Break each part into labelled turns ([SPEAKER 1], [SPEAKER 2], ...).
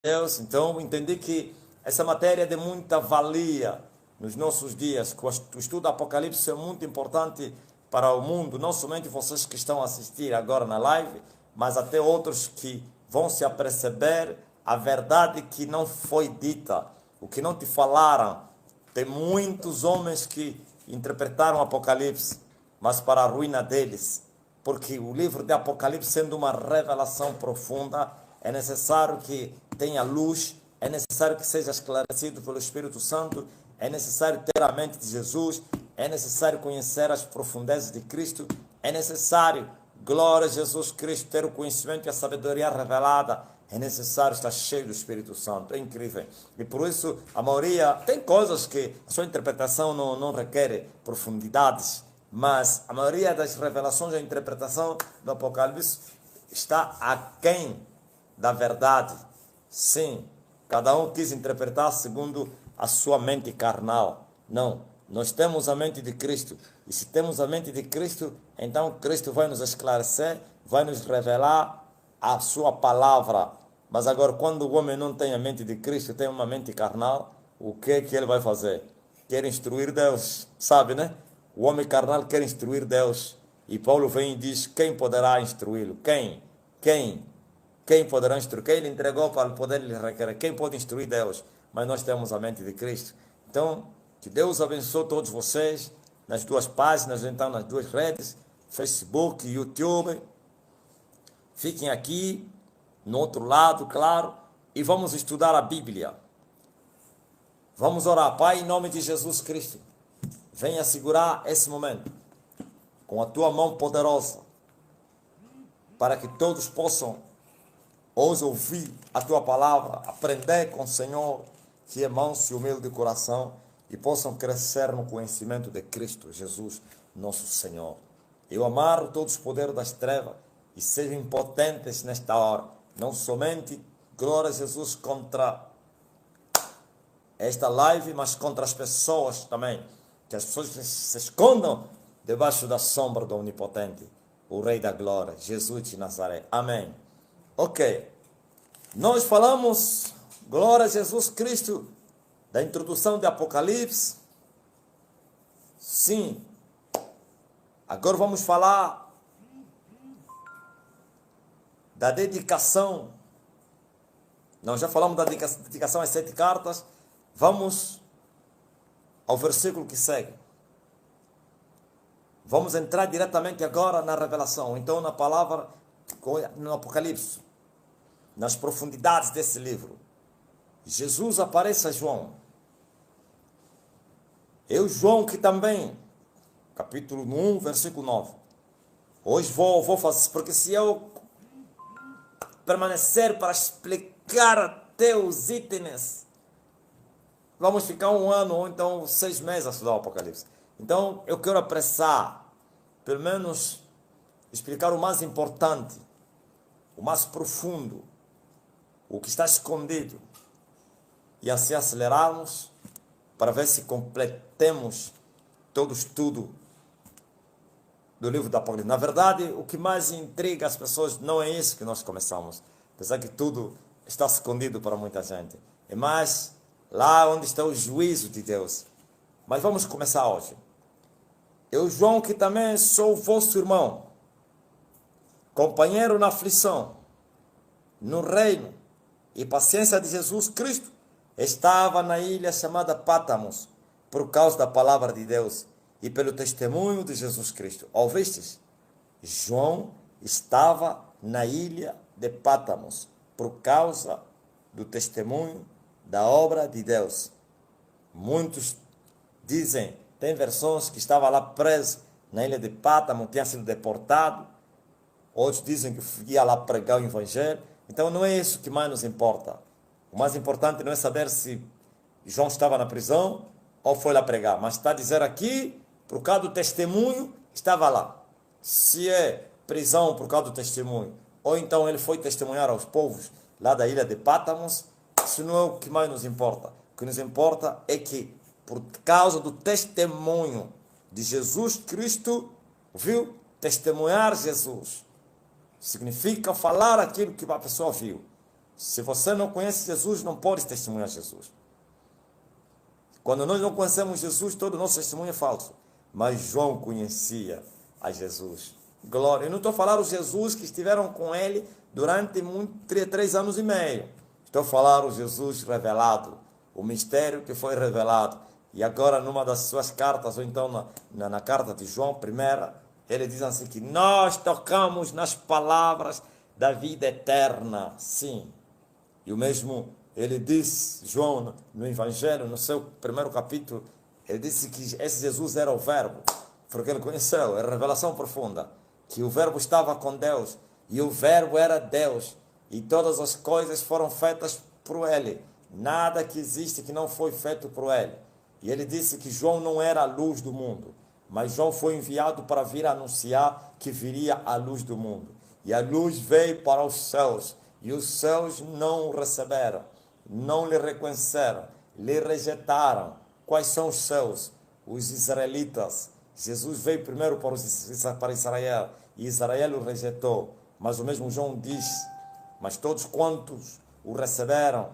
[SPEAKER 1] Deus. Então, entendi que essa matéria é de muita valia nos nossos dias, que o estudo do Apocalipse é muito importante para o mundo, não somente vocês que estão a assistir agora na live, mas até outros que vão se aperceber a verdade que não foi dita, o que não te falaram. Tem muitos homens que interpretaram o Apocalipse, mas para a ruína deles, porque o livro de Apocalipse, sendo uma revelação profunda, é necessário que tenha luz, é necessário que seja esclarecido pelo Espírito Santo, é necessário ter a mente de Jesus, é necessário conhecer as profundezas de Cristo, é necessário, glória a Jesus Cristo, ter o conhecimento e a sabedoria revelada, é necessário estar cheio do Espírito Santo, é incrível. E por isso, a maioria, tem coisas que a sua interpretação não requer profundidades, mas a maioria das revelações e interpretação do Apocalipse está aquém da verdade. Sim, cada um quis interpretar segundo a sua mente carnal. Não, nós temos a mente de Cristo. E se temos a mente de Cristo, então Cristo vai nos esclarecer, vai nos revelar a sua palavra. Mas agora, quando o homem não tem a mente de Cristo, tem uma mente carnal, o que é que ele vai fazer? Quer instruir Deus, sabe, né? O homem carnal quer instruir Deus. E Paulo vem e diz, quem poderá instruí-lo? Quem? Quem poderá instruir? Quem lhe entregou para poder lhe requerer? Quem pode instruir Deus? Mas nós temos a mente de Cristo. Então, que Deus abençoe todos vocês nas duas páginas, então nas duas redes, Facebook, YouTube. Fiquem aqui, no outro lado, claro, e vamos estudar a Bíblia. Vamos orar. Pai, em nome de Jesus Cristo, venha segurar esse momento com a tua mão poderosa, para que todos possam hoje ouvir a tua palavra, aprender com o Senhor, que é manso e humilde de coração, e possam crescer no conhecimento de Cristo Jesus, nosso Senhor. Eu amarro todos os poderes das trevas e sejam impotentes nesta hora, não somente, glória a Jesus, contra esta live, mas contra as pessoas também, que as pessoas se escondam debaixo da sombra do Onipotente, o Rei da Glória, Jesus de Nazaré. Amém. Ok, nós falamos, glória a Jesus Cristo, da introdução de Apocalipse. Sim, agora vamos falar da dedicação. Nós já falamos da dedicação às 7 cartas, vamos ao versículo que segue. Vamos entrar diretamente agora na revelação, então na palavra, no Apocalipse, nas profundidades desse livro. Jesus aparece a João. Eu, João, que também, capítulo 1, versículo 9. Hoje vou fazer, porque se eu permanecer para explicar até os itens, vamos ficar 1 ano ou então 6 meses a estudar o Apocalipse. Então, eu quero apressar, pelo menos, explicar o mais importante, o mais profundo, o que está escondido, e assim acelerarmos para ver se completemos todo o estudo do livro do Apocalipse. Na verdade, o que mais intriga as pessoas não é isso que nós começamos, apesar que tudo está escondido para muita gente. É mais lá onde está o juízo de Deus. Mas vamos começar hoje. Eu, João, que também sou vosso irmão, companheiro na aflição, no reino e paciência de Jesus Cristo, estava na ilha chamada Pátamos, por causa da palavra de Deus e pelo testemunho de Jesus Cristo. Ouvistes? João estava na ilha de Pátamos, por causa do testemunho da obra de Deus. Muitos dizem, tem versões que estava lá preso na ilha de Pátamos, tinha sido deportado. Outros dizem que ia lá pregar o evangelho. Então não é isso que mais nos importa. O mais importante não é saber se João estava na prisão ou foi lá pregar, mas está a dizer aqui, por causa do testemunho, estava lá. Se é prisão por causa do testemunho, ou então ele foi testemunhar aos povos lá da ilha de Pátamos, isso não é o que mais nos importa. O que nos importa é que, por causa do testemunho de Jesus Cristo, viu? Testemunhar Jesus significa falar aquilo que a pessoa viu. Se você não conhece Jesus, não pode testemunhar Jesus. Quando nós não conhecemos Jesus, todo o nosso testemunho é falso. Mas João conhecia a Jesus. Glória. Eu não estou falando os Jesus que estiveram com ele durante 3 anos e meio. Estou falando o Jesus revelado, o mistério que foi revelado. E agora, numa das suas cartas, ou então na carta de João, primeira, ele diz assim que nós tocamos nas palavras da vida eterna. Sim. E o mesmo ele diz, João, no Evangelho, no seu primeiro capítulo, ele disse que esse Jesus era o Verbo, porque ele conheceu, é revelação profunda, que o Verbo estava com Deus, e o Verbo era Deus, e todas as coisas foram feitas por ele, nada que existe que não foi feito por ele. E ele disse que João não era a luz do mundo, mas João foi enviado para vir anunciar que viria a luz do mundo. E a luz veio para os céus, e os céus não o receberam, não lhe reconheceram, lhe rejeitaram. Quais são os céus? Os israelitas. Jesus veio primeiro para Israel, e Israel o rejeitou. Mas o mesmo João diz, mas todos quantos o receberam,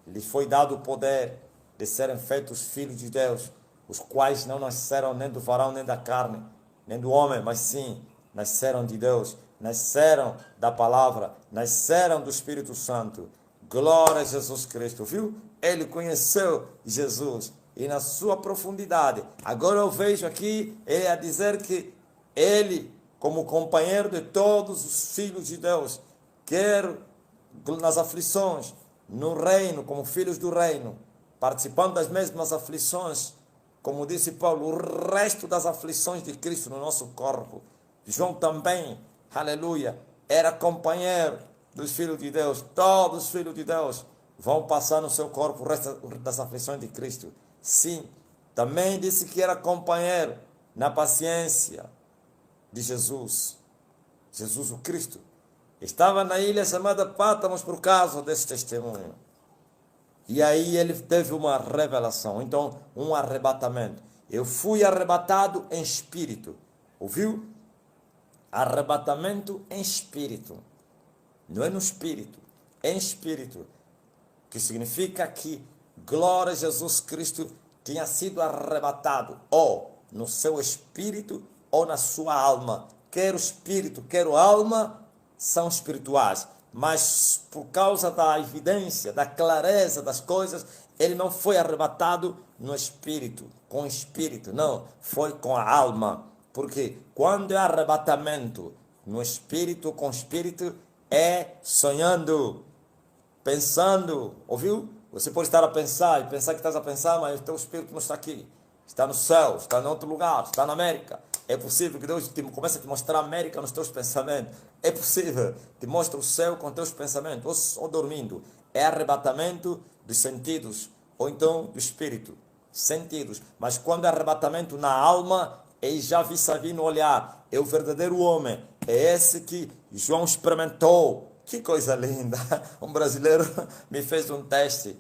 [SPEAKER 1] lhes foi dado o poder de serem feitos filhos de Deus, os quais não nasceram nem do varão, nem da carne, nem do homem, mas sim, nasceram de Deus, nasceram da palavra, nasceram do Espírito Santo. Glória a Jesus Cristo, viu? Ele conheceu Jesus e na sua profundidade. Agora eu vejo aqui ele a dizer que ele, como companheiro de todos os filhos de Deus, quer nas aflições, no reino, como filhos do reino, participando das mesmas aflições, como disse Paulo, o resto das aflições de Cristo no nosso corpo. João também, aleluia, era companheiro dos filhos de Deus. Todos os filhos de Deus vão passar no seu corpo o resto das aflições de Cristo. Sim, também disse que era companheiro na paciência de Jesus. Jesus o Cristo. Estava na ilha chamada Pátmos por causa desse testemunho. E aí ele teve uma revelação, então um arrebatamento. Eu fui arrebatado em espírito. Ouviu? Arrebatamento em espírito. Não é no espírito, é em espírito. Que significa que glória a Jesus Cristo tinha sido arrebatado ou no seu espírito ou na sua alma. Quer o espírito, quer a alma são espirituais. Mas por causa da evidência, da clareza das coisas, ele não foi arrebatado no espírito, com o espírito, não, foi com a alma. Porque quando é arrebatamento no espírito, com o espírito, é sonhando, pensando, ouviu? Você pode estar a pensar e pensar que estás a pensar, mas o teu espírito não está aqui. Está no céu, está em outro lugar, está na América. É possível que Deus comece a te mostrar a América nos teus pensamentos. É possível. Te mostra o céu com teus pensamentos. Ou dormindo. É arrebatamento dos sentidos. Ou então do espírito. Sentidos. Mas quando é arrebatamento na alma, ele já vi no olhar. É o verdadeiro homem. É esse que João experimentou. Que coisa linda. Um brasileiro me fez um teste.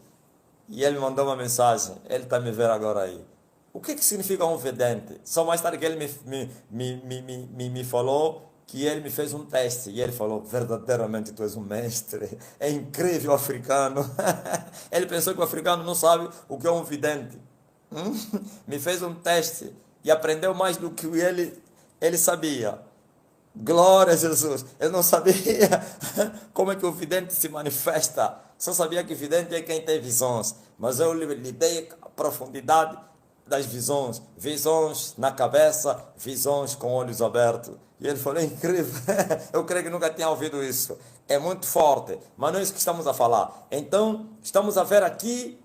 [SPEAKER 1] E ele me mandou uma mensagem. Ele está me vendo agora aí. O que significa um vidente? Só mais tarde que ele me falou que ele me fez um teste. E ele falou, verdadeiramente tu és um mestre. É incrível o africano. Ele pensou que o africano não sabe o que é um vidente. Me fez um teste e aprendeu mais do que ele sabia. Glória a Jesus. Eu não sabia como é que o vidente se manifesta. Só sabia que vidente é quem tem visões. Mas eu lhe dei a profundidade das visões, visões na cabeça, visões com olhos abertos. E ele falou, é incrível, eu creio que nunca tinha ouvido isso. É muito forte, mas não é isso que estamos a falar. Então, estamos a ver aqui,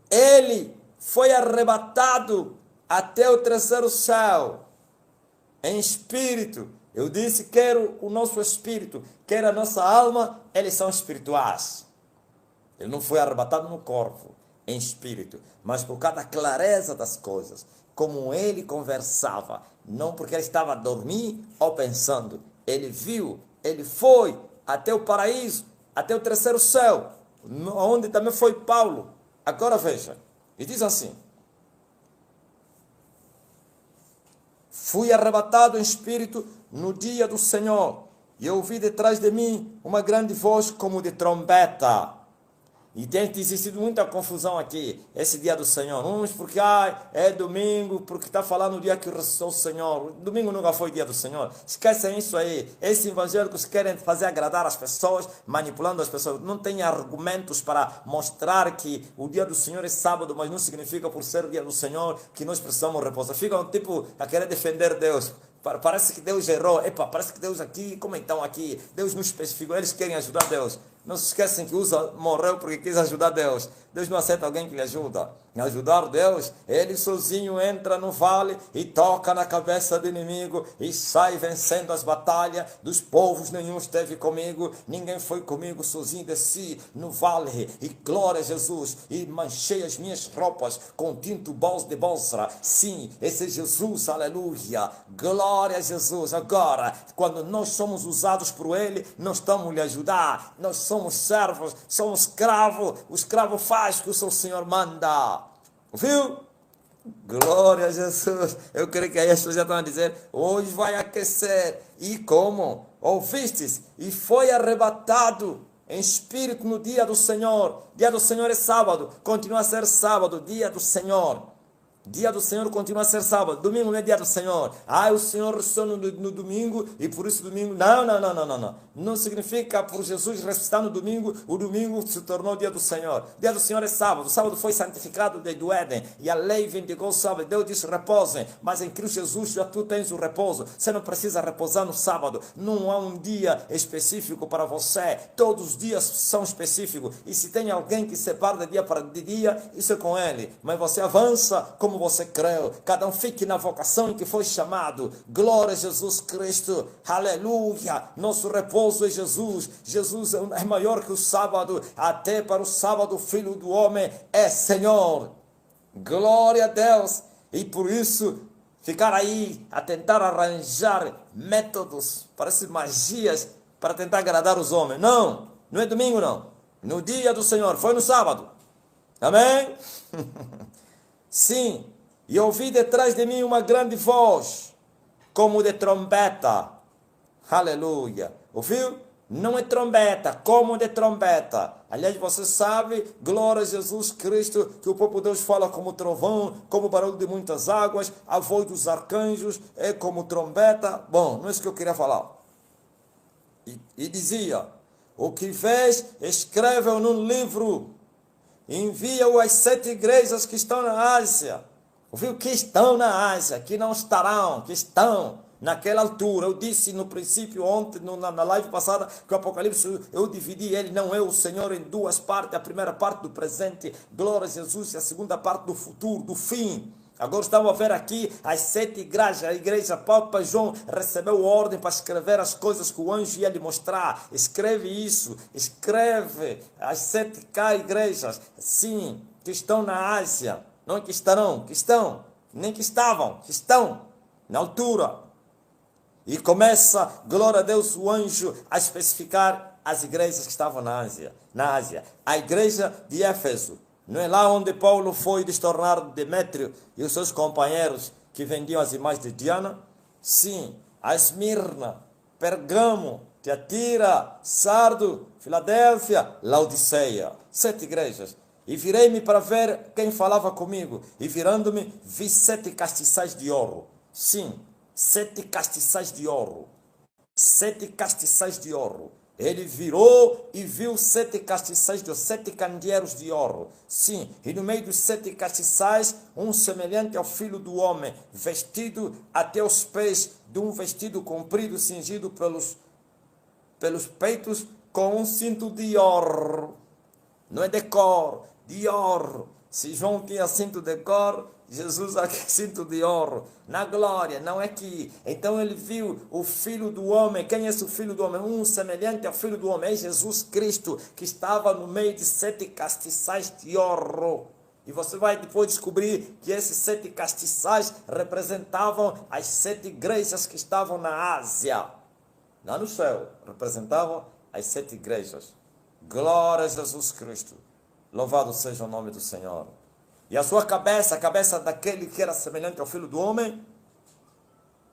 [SPEAKER 1] ele foi arrebatado até o terceiro céu, em espírito. Eu disse, quer o nosso espírito, quer a nossa alma, eles são espirituais. Ele não foi arrebatado no corpo, em espírito, mas por causa da clareza das coisas, como ele conversava, não porque ele estava a dormir ou pensando, ele viu, ele foi até o paraíso, até o terceiro céu, onde também foi Paulo. Agora veja, e diz assim, fui arrebatado em espírito no dia do Senhor, E ouvi detrás de mim uma grande voz como de trombeta. E tem existido muita confusão aqui, esse dia do Senhor. Uns porque é domingo, porque está falando o dia que ressuscitou o Senhor. Domingo nunca foi dia do Senhor. Esquecem isso aí. Esses evangélicos querem fazer agradar as pessoas, manipulando as pessoas. Não tem argumentos para mostrar que o dia do Senhor é sábado, mas não significa por ser o dia do Senhor que nós precisamos repousar. Ficam tipo a querer defender Deus. Parece que Deus errou. Epa, parece que Deus aqui, como então aqui? Deus não especificou, eles querem ajudar Deus. Não se esquecem que Uza morreu porque quis ajudar Deus. Deus não aceita alguém que lhe ajuda. Ajudar Deus, ele sozinho entra no vale e toca na cabeça do inimigo e sai vencendo as batalhas dos povos. Nenhum esteve comigo, ninguém foi comigo, sozinho desci no vale e glória a Jesus. E manchei as minhas roupas com tinto de Bósra. Sim, esse é Jesus, aleluia. Glória a Jesus. Agora, quando nós somos usados por Ele, nós estamos lhe ajudar. Nós somos servos, somos escravos. O escravo faz o que o seu Senhor manda. Ouviu? Glória a Jesus. Eu creio que aí as pessoas já estão a dizer, hoje vai aquecer. E como? Ouvistes? E foi arrebatado em espírito no dia do Senhor. Dia do Senhor é sábado. Continua a ser sábado, dia do Senhor. Dia do Senhor continua a ser sábado. Domingo não é dia do Senhor. O Senhor ressuscitou no domingo e por isso domingo... Não. Não significa por Jesus ressuscitar no domingo, o domingo se tornou dia do Senhor. Dia do Senhor é sábado. O sábado foi santificado desde o Éden. E a lei vindicou o sábado. Deus disse repousem. Mas em Cristo Jesus já tu tens o repouso. Você não precisa repousar no sábado. Não há um dia específico para você. Todos os dias são específicos. E se tem alguém que separa de dia para dia, isso é com ele. Mas você avança como você creu. Cada um fique na vocação em que foi chamado. Glória a Jesus Cristo. Aleluia. Nosso repouso é Jesus. Jesus é maior que o sábado. Até para o sábado o Filho do Homem é Senhor. Glória a Deus. E por isso ficar aí a tentar arranjar métodos, parece magias, para tentar agradar os homens. Não é domingo não. No dia do Senhor, foi no sábado. Amém? Sim, e ouvi detrás de mim uma grande voz, como de trombeta. Aleluia. Ouviu? Não é trombeta, como de trombeta. Aliás, você sabe, glória a Jesus Cristo, que o próprio Deus fala como trovão, como barulho de muitas águas, a voz dos arcanjos é como trombeta. Bom, não é isso que eu queria falar. E dizia, o que vês, escreve-o num livro, envia-o às 7 igrejas que estão na Ásia. Ouviu? Que estão na Ásia, que não estarão, que estão naquela altura. Eu disse no princípio, ontem, na live passada, que o Apocalipse, eu dividi ele, não é o Senhor, em duas partes. A primeira parte do presente, glória a Jesus, e a segunda parte do futuro, do fim. Agora estamos a ver aqui as 7 igrejas. A igreja Papa João recebeu ordem para escrever as coisas que o anjo ia lhe mostrar. Escreve isso, escreve as 7 igrejas, sim, que estão na Ásia. Não que estarão, que estão, nem que estavam, que estão na altura. E começa, glória a Deus, o anjo a especificar as igrejas que estavam na Ásia. A igreja de Éfeso. Não é lá onde Paulo foi destornar Demétrio e os seus companheiros que vendiam as imagens de Diana? Sim, a Esmirna, Pergamo, Tiatira, Sardo, Filadélfia, Laodiceia. 7 igrejas. E virei-me para ver quem falava comigo. E virando-me, vi 7 castiçais de ouro. Sim, 7 castiçais de ouro. 7 castiçais de ouro. Ele virou e viu 7 castiçais de ouro, 7 candeeiros de ouro. Sim, e no meio dos 7 castiçais, um semelhante ao Filho do Homem, vestido até os pés de um vestido comprido, cingido pelos peitos, com um cinto de ouro. Não é de cor, de ouro. Se João tinha cinto de cor, Jesus aqui cinto de ouro, na glória, não é que. Então ele viu o Filho do Homem. Quem é esse Filho do Homem? Um semelhante ao Filho do Homem, é Jesus Cristo, que estava no meio de 7 castiçais de ouro. E você vai depois descobrir que esses 7 castiçais representavam as 7 igrejas que estavam na Ásia. Lá no céu, representavam as 7 igrejas. Glória a Jesus Cristo. Louvado seja o nome do Senhor. E a sua cabeça, a cabeça daquele que era semelhante ao Filho do Homem,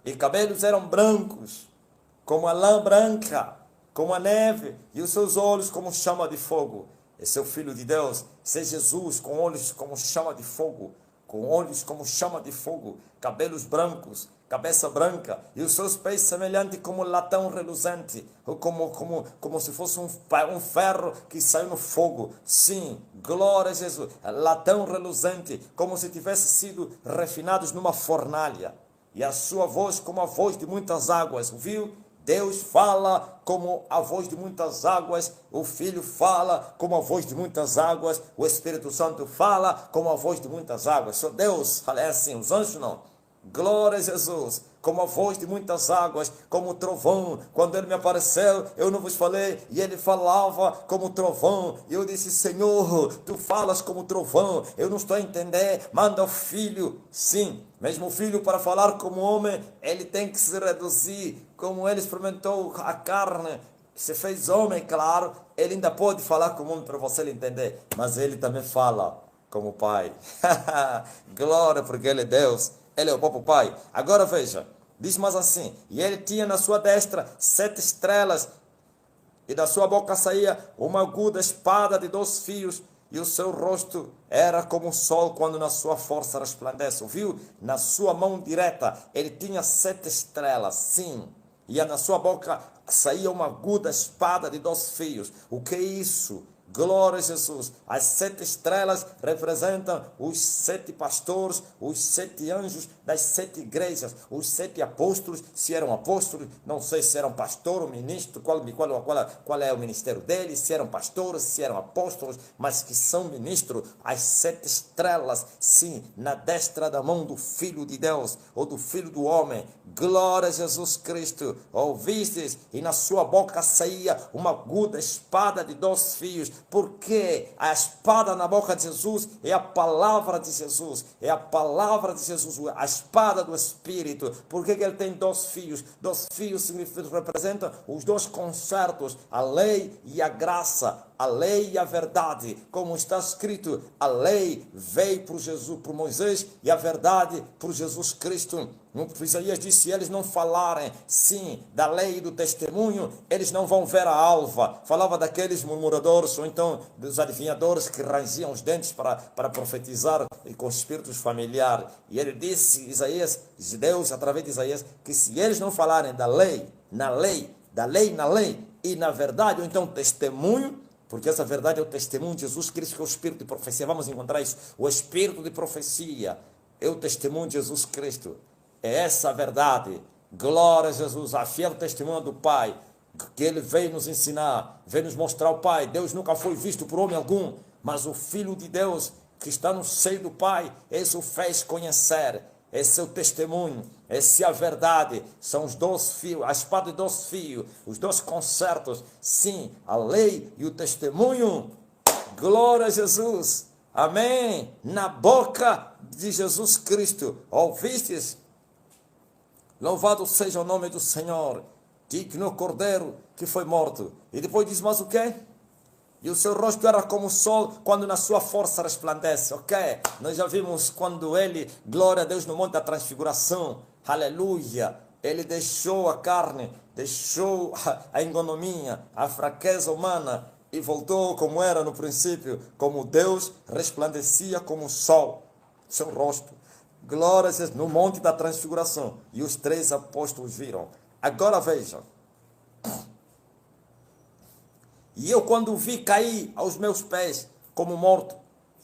[SPEAKER 1] e cabelos eram brancos, como a lã branca, como a neve, e os seus olhos como chama de fogo. Esse é o Filho de Deus, esse é Jesus com olhos como chama de fogo, com olhos como chama de fogo, cabelos brancos, cabeça branca, e os seus pés semelhantes como latão reluzente, ou como se fosse um ferro que saiu no fogo. Sim, glória a Jesus, latão reluzente, como se tivesse sido refinados numa fornalha, e a sua voz como a voz de muitas águas, ouviu? Deus fala como a voz de muitas águas, o Filho fala como a voz de muitas águas, o Espírito Santo fala como a voz de muitas águas. Só Deus fala assim, os anjos não. Glória a Jesus, como a voz de muitas águas, como o trovão. Quando ele me apareceu, eu não vos falei, e ele falava como trovão. E eu disse, Senhor, tu falas como trovão, eu não estou a entender, manda o Filho. Sim, mesmo o Filho para falar como homem, ele tem que se reduzir, como ele experimentou a carne, se fez homem, claro, ele ainda pode falar como homem para você entender, mas ele também fala como Pai. Glória, porque ele é Deus. Ele é o próprio Pai. Agora veja, diz mais assim, e ele tinha na sua destra 7 estrelas, e da sua boca saía uma aguda espada de 2 fios, e o seu rosto era como o sol quando na sua força resplandece. Ouviu? Na sua mão direta ele tinha 7 estrelas, sim, e na sua boca saía uma aguda espada de 2 fios. O que é isso? Glória a Jesus. As 7 estrelas representam os 7 pastores, os 7 anjos das 7 igrejas, os 7 apóstolos. Se eram apóstolos, não sei se eram pastor ou ministro, qual é o ministério deles, se eram pastores, se eram apóstolos, mas que são ministros. As 7 estrelas, sim, na destra da mão do Filho de Deus, ou do Filho do homem. Glória a Jesus Cristo. Ouvistes? E na sua boca saía uma aguda espada de 2 fios. Porque a espada na boca de Jesus é a palavra de Jesus, é a palavra de Jesus, a espada do Espírito. Por que ele tem 2 fios? 2 fios representam os 2 concertos, a lei e a graça, a lei e a verdade. Como está escrito, a lei veio por Jesus, por Moisés, e a verdade por Jesus Cristo. Isaías disse, se eles não falarem, sim, da lei e do testemunho, eles não vão ver a alva. Falava daqueles murmuradores, ou então dos adivinhadores que rangiam os dentes para profetizar com espíritos familiares. E ele disse, Isaías, Deus, através de Isaías, que se eles não falarem da lei, na lei, da lei na lei, e na verdade, ou então testemunho, porque essa verdade é o testemunho de Jesus Cristo, que é o espírito de profecia. Vamos encontrar isso. O espírito de profecia é o testemunho de Jesus Cristo. É essa a verdade. Glória a Jesus, a fiel testemunha do Pai, que ele veio nos ensinar, veio nos mostrar o Pai. Deus nunca foi visto por homem algum, mas o Filho de Deus, que está no seio do Pai, esse o fez conhecer. Esse é o testemunho, essa é a verdade, são os 2 fios, a espada de 2 fios, os 2 concertos, sim, a lei e o testemunho. Glória a Jesus, amém, na boca de Jesus Cristo. Ouvistes? Louvado seja o nome do Senhor, digno Cordeiro que foi morto. E depois diz mais o quê? E o seu rosto era como o sol quando na sua força resplandece. Ok? Nós já vimos quando ele, glória a Deus, no monte da transfiguração. Aleluia. Ele deixou a carne, deixou a engonomia, a fraqueza humana e voltou como era no princípio, como Deus resplandecia como o sol. Seu rosto. Glória a Deus, no monte da transfiguração. E os 3 apóstolos viram. Agora vejam. E eu, quando o vi, caí aos meus pés como morto.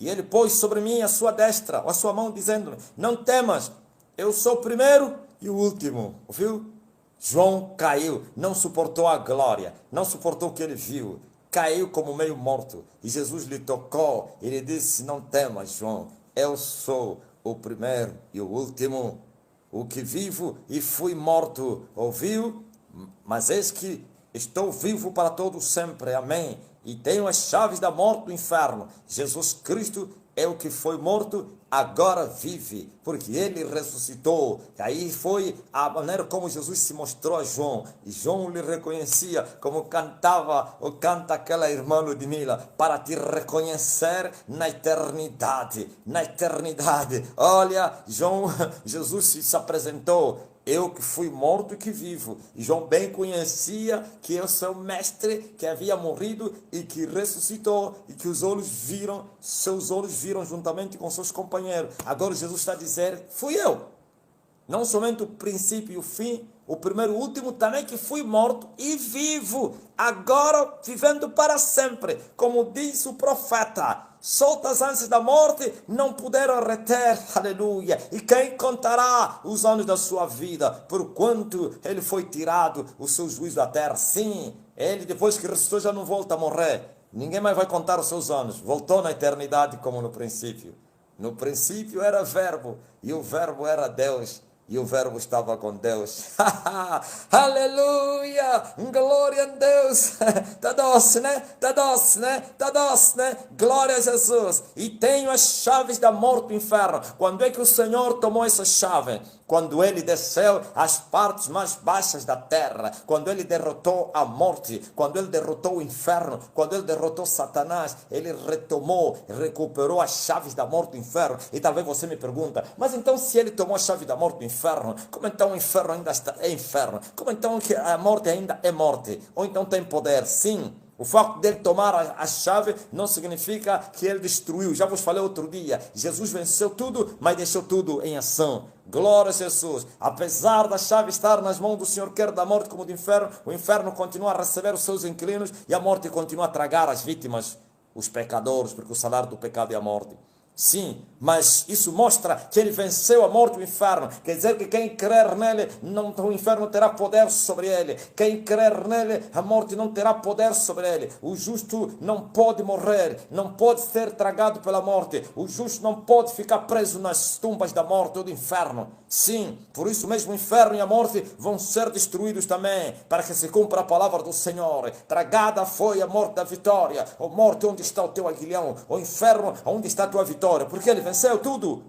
[SPEAKER 1] E ele pôs sobre mim a sua destra, a sua mão, dizendo-me, não temas, eu sou o primeiro e o último. Ouviu? João caiu, não suportou a glória, não suportou o que ele viu. Caiu como meio morto. E Jesus lhe tocou e lhe disse, não temas, João, eu sou o primeiro e o último, o que vivo e fui morto. Ouviu? Mas eis que estou vivo para todo sempre, amém, e tenho as chaves da morte do inferno. Jesus Cristo é o que foi morto, agora vive, porque ele ressuscitou. E aí foi a maneira como Jesus se mostrou a João, e João lhe reconhecia, como cantava, ou canta aquela irmã Ludmila, para te reconhecer na eternidade, na eternidade. Olha, Jesus se apresentou, eu que fui morto e que vivo. E João bem conhecia que eu sou o mestre que havia morrido e que ressuscitou e que os olhos viram, seus olhos viram juntamente com seus companheiros. Agora Jesus está a dizer, fui eu. Não somente o princípio e o fim, o primeiro e o último, também que fui morto e vivo, agora vivendo para sempre. Como diz o profeta, soltas antes da morte, não puderam reter, aleluia. E quem contará os anos da sua vida, por quanto ele foi tirado, o seu juízo da terra? Sim, ele depois que ressuscitou já não volta a morrer. Ninguém mais vai contar os seus anos. Voltou na eternidade como no princípio. No princípio era verbo, e o verbo era Deus. E o verbo estava com Deus. Aleluia! Glória a Deus! Está doce, né? Está doce, né? Está doce, né? Glória a Jesus! E tenho as chaves da morte do inferno. Quando é que o Senhor tomou essa chave? Quando ele desceu às partes mais baixas da terra, quando ele derrotou a morte, quando ele derrotou o inferno, quando ele derrotou Satanás, ele retomou, recuperou as chaves da morte do inferno. E talvez você me pergunta, mas então se ele tomou a chave da morte do inferno, como então o inferno ainda é inferno? Como então que a morte ainda é morte? Ou então tem poder? Sim. O facto dele tomar a chave não significa que ele destruiu. Já vos falei outro dia. Jesus venceu tudo, mas deixou tudo em ação. Glória a Jesus. Apesar da chave estar nas mãos do Senhor, quer da morte como do inferno, o inferno continua a receber os seus inquilinos e a morte continua a tragar as vítimas, os pecadores, porque o salário do pecado é a morte. Sim, mas isso mostra que ele venceu a morte e o inferno. Quer dizer que quem crer nele, o inferno terá poder sobre ele. Quem crer nele, a morte não terá poder sobre ele. O justo não pode morrer, não pode ser tragado pela morte. O justo não pode ficar preso nas tumbas da morte ou do inferno. Sim, por isso mesmo o inferno e a morte vão ser destruídos também, para que se cumpra a palavra do Senhor. Tragada foi a morte da vitória. Ó morte, onde está o teu aguilhão? Ó inferno, onde está a tua vitória? Porque ele venceu tudo.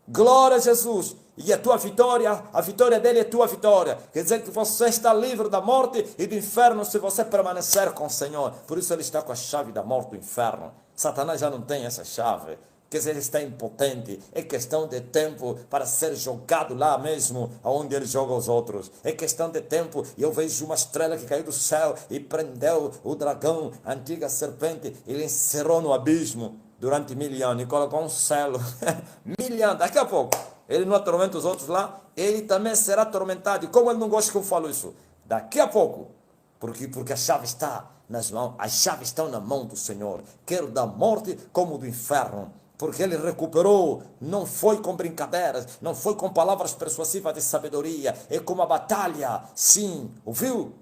[SPEAKER 1] Glória a Jesus. E a tua vitória, a vitória dele é tua vitória. Quer dizer que você está livre da morte e do inferno se você permanecer com o Senhor. Por isso ele está com a chave da morte do inferno. Satanás já não tem essa chave. Quer dizer, ele está impotente. É questão de tempo para ser jogado lá mesmo, onde ele joga os outros. É questão de tempo. E eu vejo uma estrela que caiu do céu e prendeu o dragão, a antiga serpente. Ele encerrou no abismo durante 1000 anos e colocou um selo. 1000 anos, daqui a pouco. Ele não atormenta os outros lá, ele também será atormentado. E como ele não gosta que eu falo isso? Daqui a pouco. Porque a chave está nas mãos, as chaves estão na mão do Senhor. Quer da morte como do inferno. Porque ele recuperou, não foi com brincadeiras, não foi com palavras persuasivas de sabedoria, é com uma batalha. Sim, ouviu?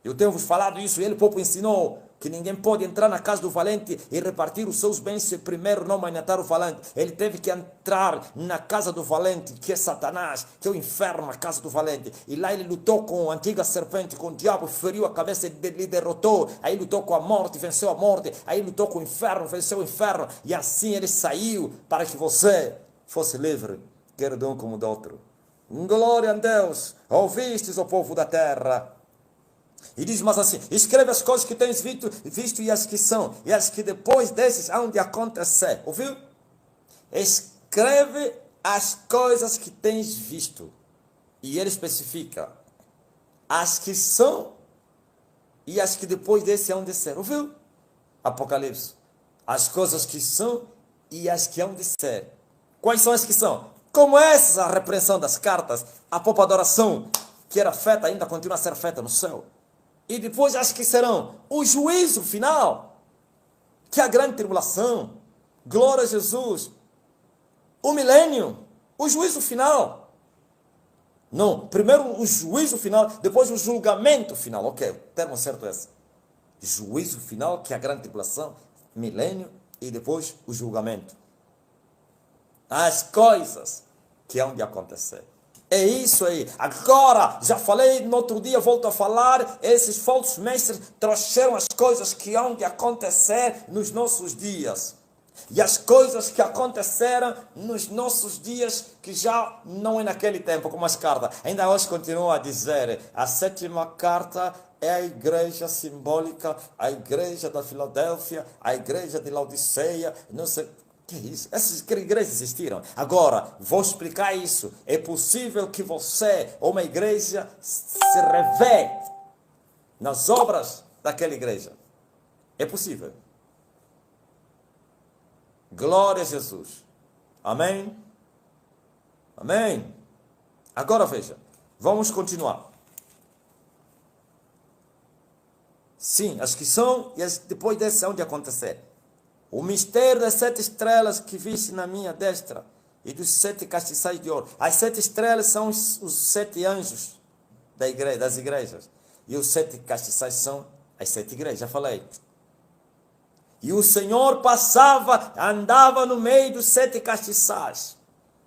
[SPEAKER 1] Eu tenho vos falado isso e ele pouco ensinou que ninguém pode entrar na casa do valente e repartir os seus bens se primeiro não maniatar o valente. Ele teve que entrar na casa do valente, que é Satanás, que é o inferno, a casa do valente. E lá ele lutou com a antiga serpente, com o diabo, feriu a cabeça e lhe derrotou. Aí lutou com a morte, venceu a morte. Aí lutou com o inferno, venceu o inferno. E assim ele saiu para que você fosse livre, quer de um como do outro. Glória a Deus! Ouvistes, o povo da terra. E diz mais assim, escreve as coisas que tens visto e as que são, e as que depois desses hão de acontecer. Ouviu? Escreve as coisas que tens visto. E ele especifica as que são e as que depois desses hão de ser. Ouviu? Apocalipse. As coisas que são e as que hão de ser. Quais são as que são? Como essa a repreensão das cartas, a poupa adoração que era feita, ainda continua a ser feita no céu. E depois as que serão o juízo final, que é a grande tribulação, glória a Jesus, o milênio, o juízo final. Não, primeiro o juízo final, depois o julgamento final. Ok, o termo certo é esse. Juízo final, que é a grande tribulação, milênio e depois o julgamento. As coisas que hão de acontecer. É isso aí. Agora, já falei no outro dia, volto a falar, esses falsos mestres trouxeram as coisas que hão de acontecer nos nossos dias. E as coisas que aconteceram nos nossos dias, que já não é naquele tempo, como as cartas. Ainda hoje continua a dizer, a 7ª carta é a igreja simbólica, a igreja da Filadélfia, a igreja de Laodiceia, não sei. Que é isso? Essas igrejas existiram. Agora, vou explicar isso. É possível que você, ou uma igreja, se revê nas obras daquela igreja. É possível. Glória a Jesus. Amém? Amém? Agora veja. Vamos continuar. Sim, as que são, e as depois desse hão de acontecer. O mistério das 7 estrelas que viste na minha destra e dos 7 castiçais de ouro. As 7 estrelas são os 7 anjos das igrejas. E os 7 castiçais são as 7 igrejas, já falei. E o Senhor passava, andava no meio dos 7 castiçais.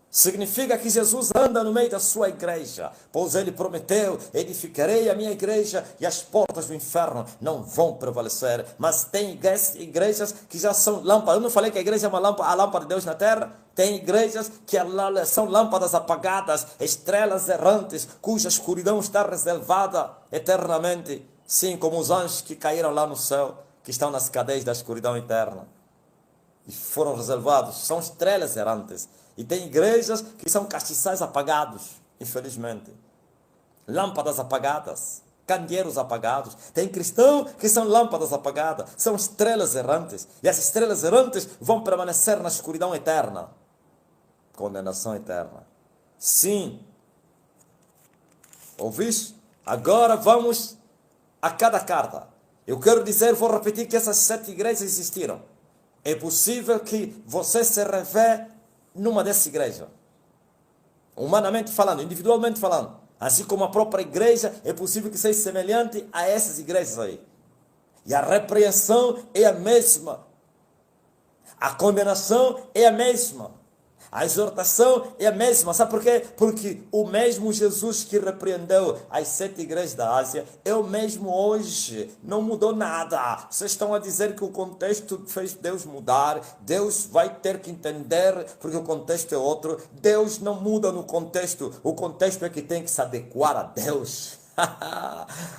[SPEAKER 1] Significa que Jesus anda no meio da sua igreja, pois ele prometeu: edificarei a minha igreja e as portas do inferno não vão prevalecer. Mas tem igrejas que já são lâmpadas. Eu não falei que a igreja é uma lâmpada, a lâmpada de Deus na terra? Tem igrejas que são lâmpadas apagadas, estrelas errantes, cuja escuridão está reservada eternamente. Sim, como os anjos que caíram lá no céu, que estão nas cadeias da escuridão eterna. E foram reservados, são estrelas errantes. E tem igrejas que são castiçais apagados, infelizmente. Lâmpadas apagadas, candeeiros apagados. Tem cristãos que são lâmpadas apagadas, são estrelas errantes. E as estrelas errantes vão permanecer na escuridão eterna. Condenação eterna. Sim. Ouviste? Agora vamos a cada carta. Eu quero dizer, vou repetir que essas 7 igrejas existiram. É possível que você se revê numa dessas igrejas. Humanamente falando, individualmente falando. Assim como a própria igreja, é possível que seja semelhante a essas igrejas aí. E a repreensão é a mesma. A condenação é a mesma. A exortação é a mesma. Sabe por quê? Porque o mesmo Jesus que repreendeu as 7 igrejas da Ásia é o mesmo hoje. Não mudou nada. Vocês estão a dizer que o contexto fez Deus mudar. Deus vai ter que entender porque o contexto é outro. Deus não muda no contexto. O contexto é que tem que se adequar a Deus.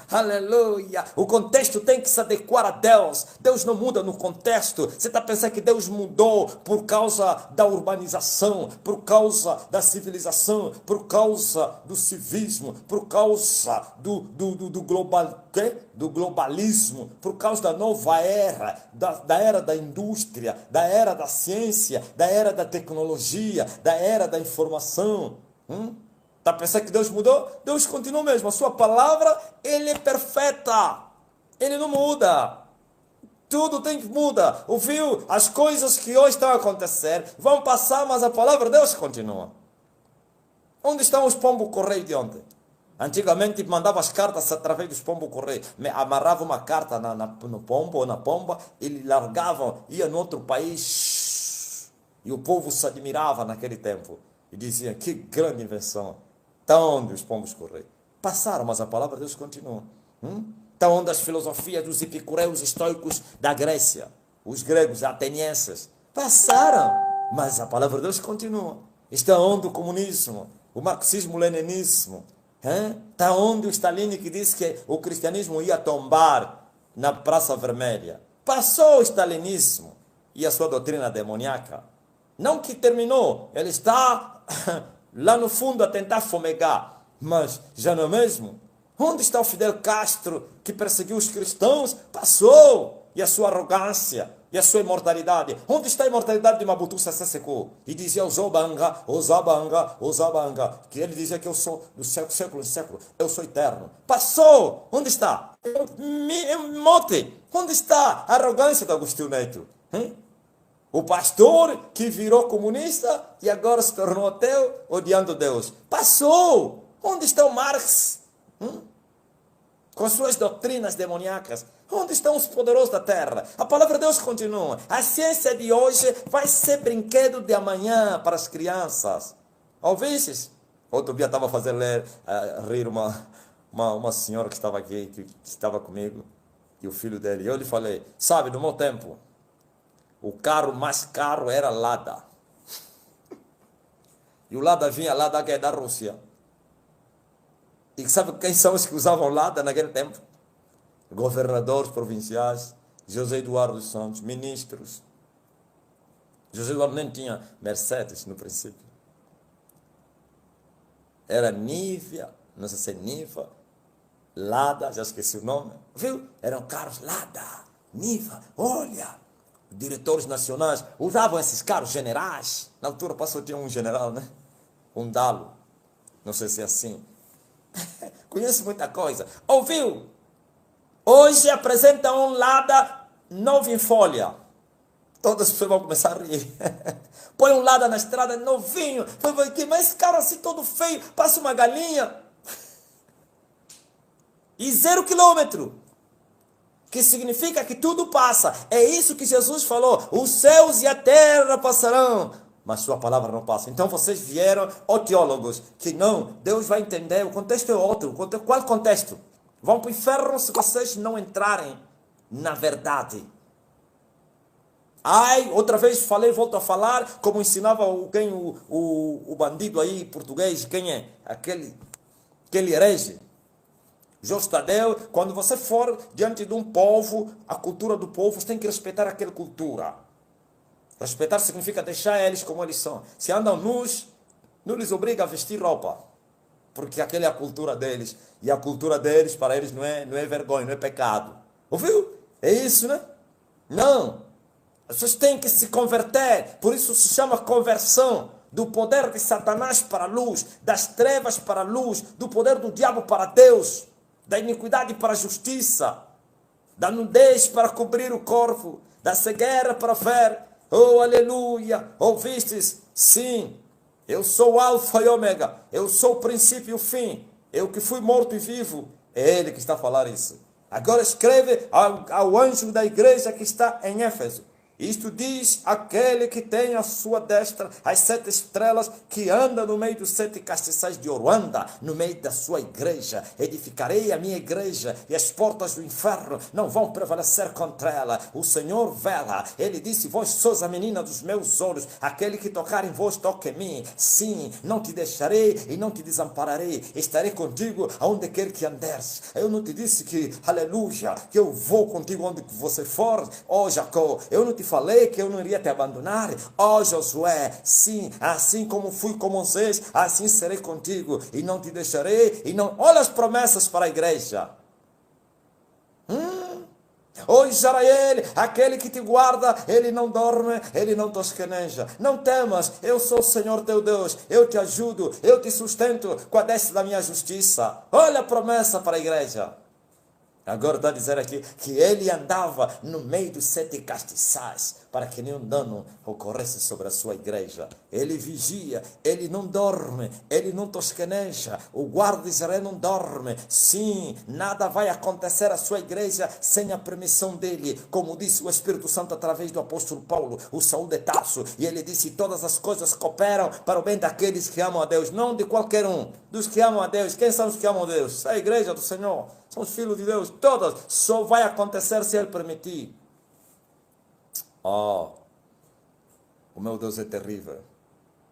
[SPEAKER 1] Aleluia. O contexto tem que se adequar a Deus. Deus não muda no contexto. Você está pensando que Deus mudou por causa da urbanização, por causa da civilização, por causa do civismo, por causa do globalismo, por causa da nova era, da era da indústria, da era da ciência, da era da tecnologia, da era da informação. Está pensando que Deus mudou? Deus continua mesmo. A sua palavra, ele é perfeita. Ele não muda. Tudo tem que mudar. Ouviu? As coisas que hoje estão a acontecer vão passar, mas a palavra de Deus continua. Onde estão os pombos correio de ontem? Antigamente mandava as cartas através dos pombos correio. Amarrava uma carta no pombo ou na pomba, eles largavam, ia no outro país. E o povo se admirava naquele tempo. E dizia, que grande invenção. Está onde os pombos correios? Passaram, mas a palavra de Deus continua. Está onde as filosofias dos epicureus estoicos da Grécia, os gregos, atenienses, passaram, mas a palavra de Deus continua. Está onde o comunismo, o marxismo, o leninismo, está onde o Stalin que disse que o cristianismo ia tombar na Praça Vermelha. Passou o stalinismo e a sua doutrina demoníaca. Não que terminou, ele está lá no fundo a tentar fomegar, mas já não é mesmo? Onde está o Fidel Castro que perseguiu os cristãos? Passou! E a sua arrogância, e a sua imortalidade. Onde está a imortalidade de Mobutu Sese Seko? E dizia o Zobanga, que ele dizia que eu sou do século em século, eu sou eterno. Passou! Onde está? Mote! Onde está a arrogância do Agostinho Neto? O pastor que virou comunista e agora se tornou ateu, odiando Deus. Passou! Onde está o Marx? Com suas doutrinas demoníacas. Onde estão os poderosos da terra? A palavra de Deus continua. A ciência de hoje vai ser brinquedo de amanhã para as crianças. Ouvistes? Outro dia estava fazendo rir uma senhora que estava aqui, que estava comigo, e o filho dele. E eu lhe falei, sabe, no meu tempo, o carro mais caro era Lada. E o Lada vinha, Lada que é da Rússia. E sabe quem são os que usavam Lada naquele tempo? Governadores provinciais, José Eduardo dos Santos, ministros. José Eduardo nem tinha Mercedes no princípio. Era Nivea, não sei se é Niva, Lada, já esqueci o nome. Viu? Eram carros Lada, Niva, olha. Diretores nacionais usavam esses carros generais. Na altura passou, tinha um general, né? Um Dalo. Não sei se é assim. Conheço muita coisa. Ouviu? Hoje apresenta um Lada novo em folha. Todas as pessoas vão começar a rir. Põe um Lada na estrada novinho. Mas esse carro assim todo feio. Passa uma galinha. E 0 quilômetro. Que significa que tudo passa. É isso que Jesus falou. Os céus e a terra passarão, mas sua palavra não passa. Então vocês vieram, ó teólogos, que não, Deus vai entender, o contexto é outro. Qual contexto? Vão para o inferno se vocês não entrarem na verdade. Ai, outra vez falei, volto a falar, como ensinava o bandido aí português, quem é? Aquele herege. Jorge Tadeu, quando você for diante de um povo, a cultura do povo, você tem que respeitar aquela cultura. Respeitar significa deixar eles como eles são. Se andam nus, não lhes obriga a vestir roupa. Porque aquela é a cultura deles. E a cultura deles, para eles, não é vergonha, não é pecado. Ouviu? É isso, né? Não. As pessoas têm que se converter. Por isso se chama conversão. Do poder de Satanás para a luz. Das trevas para a luz. Do poder do diabo para Deus. Da iniquidade para a justiça, da nudez para cobrir o corpo, da cegueira para ver. Oh, aleluia! Ouvistes? Sim, eu sou o alfa e ômega, eu sou o princípio e o fim, eu que fui morto e vivo. É ele que está a falar isso. Agora escreve ao anjo da igreja que está em Éfeso. Isto diz aquele que tem à sua destra as 7 estrelas, que anda no meio dos 7 castiçais de ouro, anda no meio da sua igreja. Edificarei a minha igreja e as portas do inferno não vão prevalecer contra ela. O Senhor vela. Ele disse, vós sois a menina dos meus olhos, aquele que tocar em vós toque em mim. Sim, não te deixarei e não te desampararei. Estarei contigo aonde quer que andares. Eu não te disse que, aleluia, que eu vou contigo onde você for, ó Jacó. Eu não te falei que eu não iria te abandonar, ó Josué. Sim, assim como fui com Moisés, assim serei contigo e não te deixarei. E não, olha as promessas para a igreja. Ó Israel, aquele que te guarda, ele não dorme, ele não tosqueneja. Não temas, eu sou o Senhor teu Deus, eu te ajudo, eu te sustento com a destra da minha justiça. Olha a promessa para a igreja. Agora está a dizer aqui que ele andava no meio dos 7 castiçais para que nenhum dano ocorresse sobre a sua igreja. Ele vigia, ele não dorme, ele não tosqueneja. O guarda de Israel não dorme. Sim, nada vai acontecer à sua igreja sem a permissão dele. Como disse o Espírito Santo através do apóstolo Paulo, o Saul de Tarso. E ele disse, todas as coisas cooperam para o bem daqueles que amam a Deus. Não de qualquer um, dos que amam a Deus. Quem são os que amam a Deus? É a igreja do Senhor. São os filhos de Deus, todas. Só vai acontecer se Ele permitir. Oh, o meu Deus é terrível.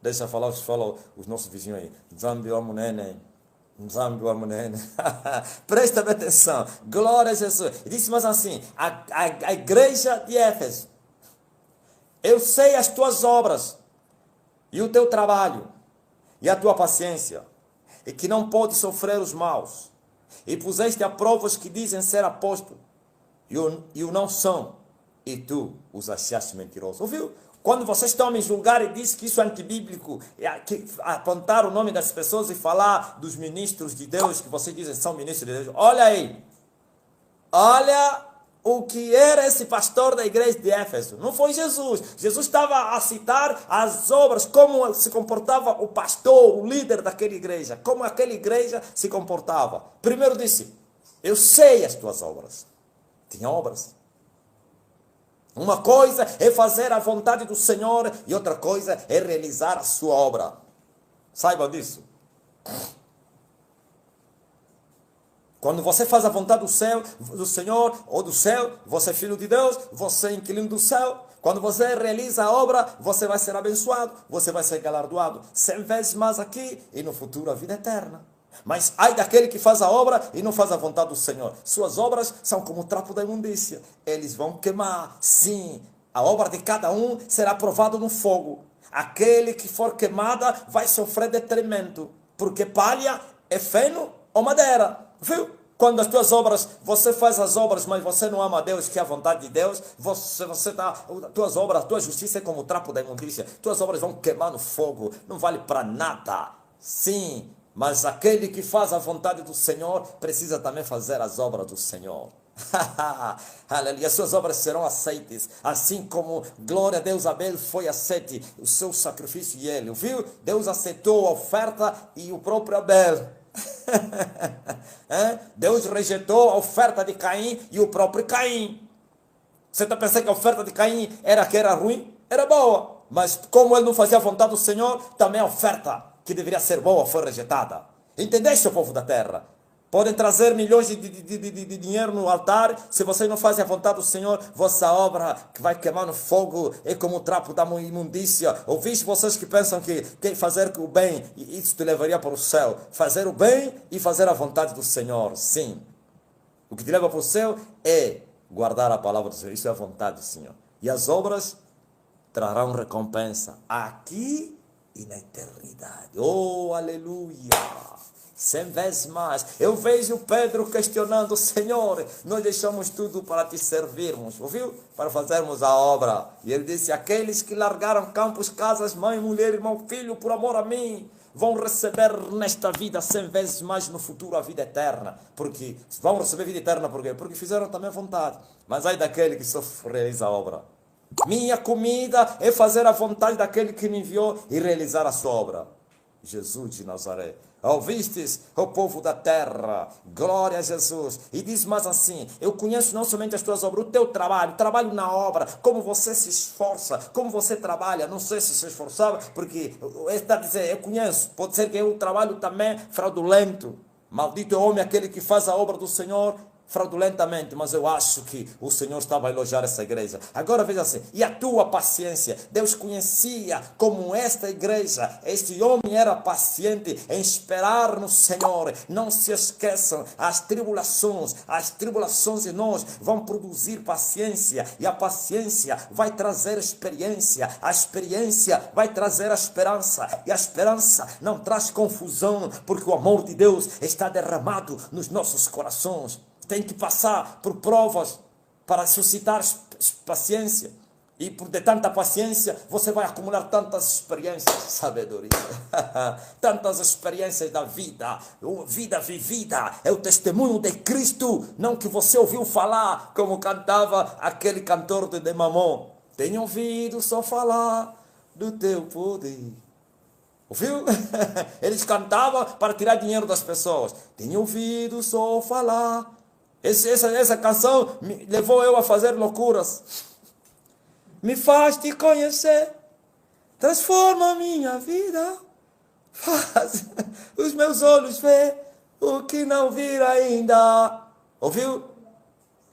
[SPEAKER 1] Deixa falar os nossos vizinhos aí. Nzambi wa munene. Nzambi wa munene. Presta atenção. Glória a Jesus. E disse mais assim, a igreja de Éfeso. Eu sei as tuas obras e o teu trabalho e a tua paciência. E que não pode sofrer os maus. E puseste a prova os que dizem ser apóstolos e o não são, e tu os achaste mentirosos. Ouviu? Quando vocês estão a me julgar e dizem que isso é antibíblico, apontar o nome das pessoas e falar dos ministros de Deus, que vocês dizem são ministros de Deus, olha aí, olha o que era esse pastor da igreja de Éfeso. Não foi Jesus. Jesus estava a citar as obras, como se comportava o pastor, o líder daquela igreja, como aquela igreja se comportava. Primeiro disse, eu sei as tuas obras. Tinha obras. Uma coisa é fazer a vontade do Senhor e outra coisa é realizar a sua obra. Saiba disso. Quando você faz a vontade do Senhor ou do céu, você é filho de Deus, você é inquilino do céu. Quando você realiza a obra, você vai ser abençoado, você vai ser galardoado 100 vezes mais aqui e no futuro a vida eterna. Mas ai daquele que faz a obra e não faz a vontade do Senhor. Suas obras são como o trapo da imundícia. Eles vão queimar, sim. A obra de cada um será provada no fogo. Aquele que for queimada vai sofrer detrimento, porque palha é feno ou madeira. Viu? Quando as tuas obras, você faz as obras, mas você não ama a Deus, que é a vontade de Deus, tuas obras, tua justiça é como o trapo da imundícia. Tuas obras vão queimar no fogo, não vale para nada. Sim, mas aquele que faz a vontade do Senhor precisa também fazer as obras do Senhor. Aleluia, as suas obras serão aceitas, assim como, glória a Deus, Abel foi aceite, o seu sacrifício e ele, viu? Deus aceitou a oferta e o próprio Abel. Deus rejeitou a oferta de Caim e o próprio Caim. Você está pensando que a oferta de Caim era ruim? Era boa, mas como ele não fazia a vontade do Senhor, também a oferta que deveria ser boa foi rejeitada. Entendeste, o povo da terra? Podem trazer milhões de dinheiro no altar, se vocês não fazem a vontade do Senhor, vossa obra que vai queimar no fogo é como o trapo da imundícia. Ouviste vocês que pensam que fazer o bem, isso te levaria para o céu. Fazer o bem e fazer a vontade do Senhor, sim. O que te leva para o céu é guardar a palavra do Senhor, isso é a vontade do Senhor. E as obras trarão recompensa aqui e na eternidade. Oh, aleluia! 100 vezes mais. Eu vejo Pedro questionando: Senhor, nós deixamos tudo para te servirmos, ouviu? Para fazermos a obra. E ele disse: aqueles que largaram campos, casas, mãe, mulher, irmão, filho, por amor a mim, vão receber nesta vida 100 vezes mais no futuro a vida eterna. Porque vão receber vida eterna, por quê? Porque fizeram também vontade. Mas ai daquele que só realiza a obra. Minha comida é fazer a vontade daquele que me enviou e realizar a sua obra. Jesus de Nazaré. Ouvistes, o povo da terra, glória a Jesus. E diz mais assim: eu conheço não somente as tuas obras, o teu trabalho na obra, como você se esforça, como você trabalha. Não sei se esforçava, porque ele está a dizer: eu conheço, pode ser que eu trabalho também fraudulento. Maldito é o homem aquele que faz a obra do Senhor fraudulentamente, mas eu acho que o Senhor estava a elogiar essa igreja. Agora veja assim: e a tua paciência? Deus conhecia como esta igreja, este homem era paciente em esperar no Senhor. Não se esqueçam, as tribulações em nós vão produzir paciência, e a paciência vai trazer experiência, a experiência vai trazer a esperança, e a esperança não traz confusão, porque o amor de Deus está derramado nos nossos corações. Tem que passar por provas para suscitar paciência. E por de tanta paciência, você vai acumular tantas experiências, sabedoria. Tantas experiências da vida. Vida vivida é o testemunho de Cristo. Não que você ouviu falar, como cantava aquele cantor de Mamon. Tenho ouvido só falar do teu poder. Ouviu? Eles cantavam para tirar dinheiro das pessoas. Tenho ouvido só falar. Essa canção me levou eu a fazer loucuras. Me faz te conhecer, transforma a minha vida, faz os meus olhos ver o que não viram ainda. Ouviu?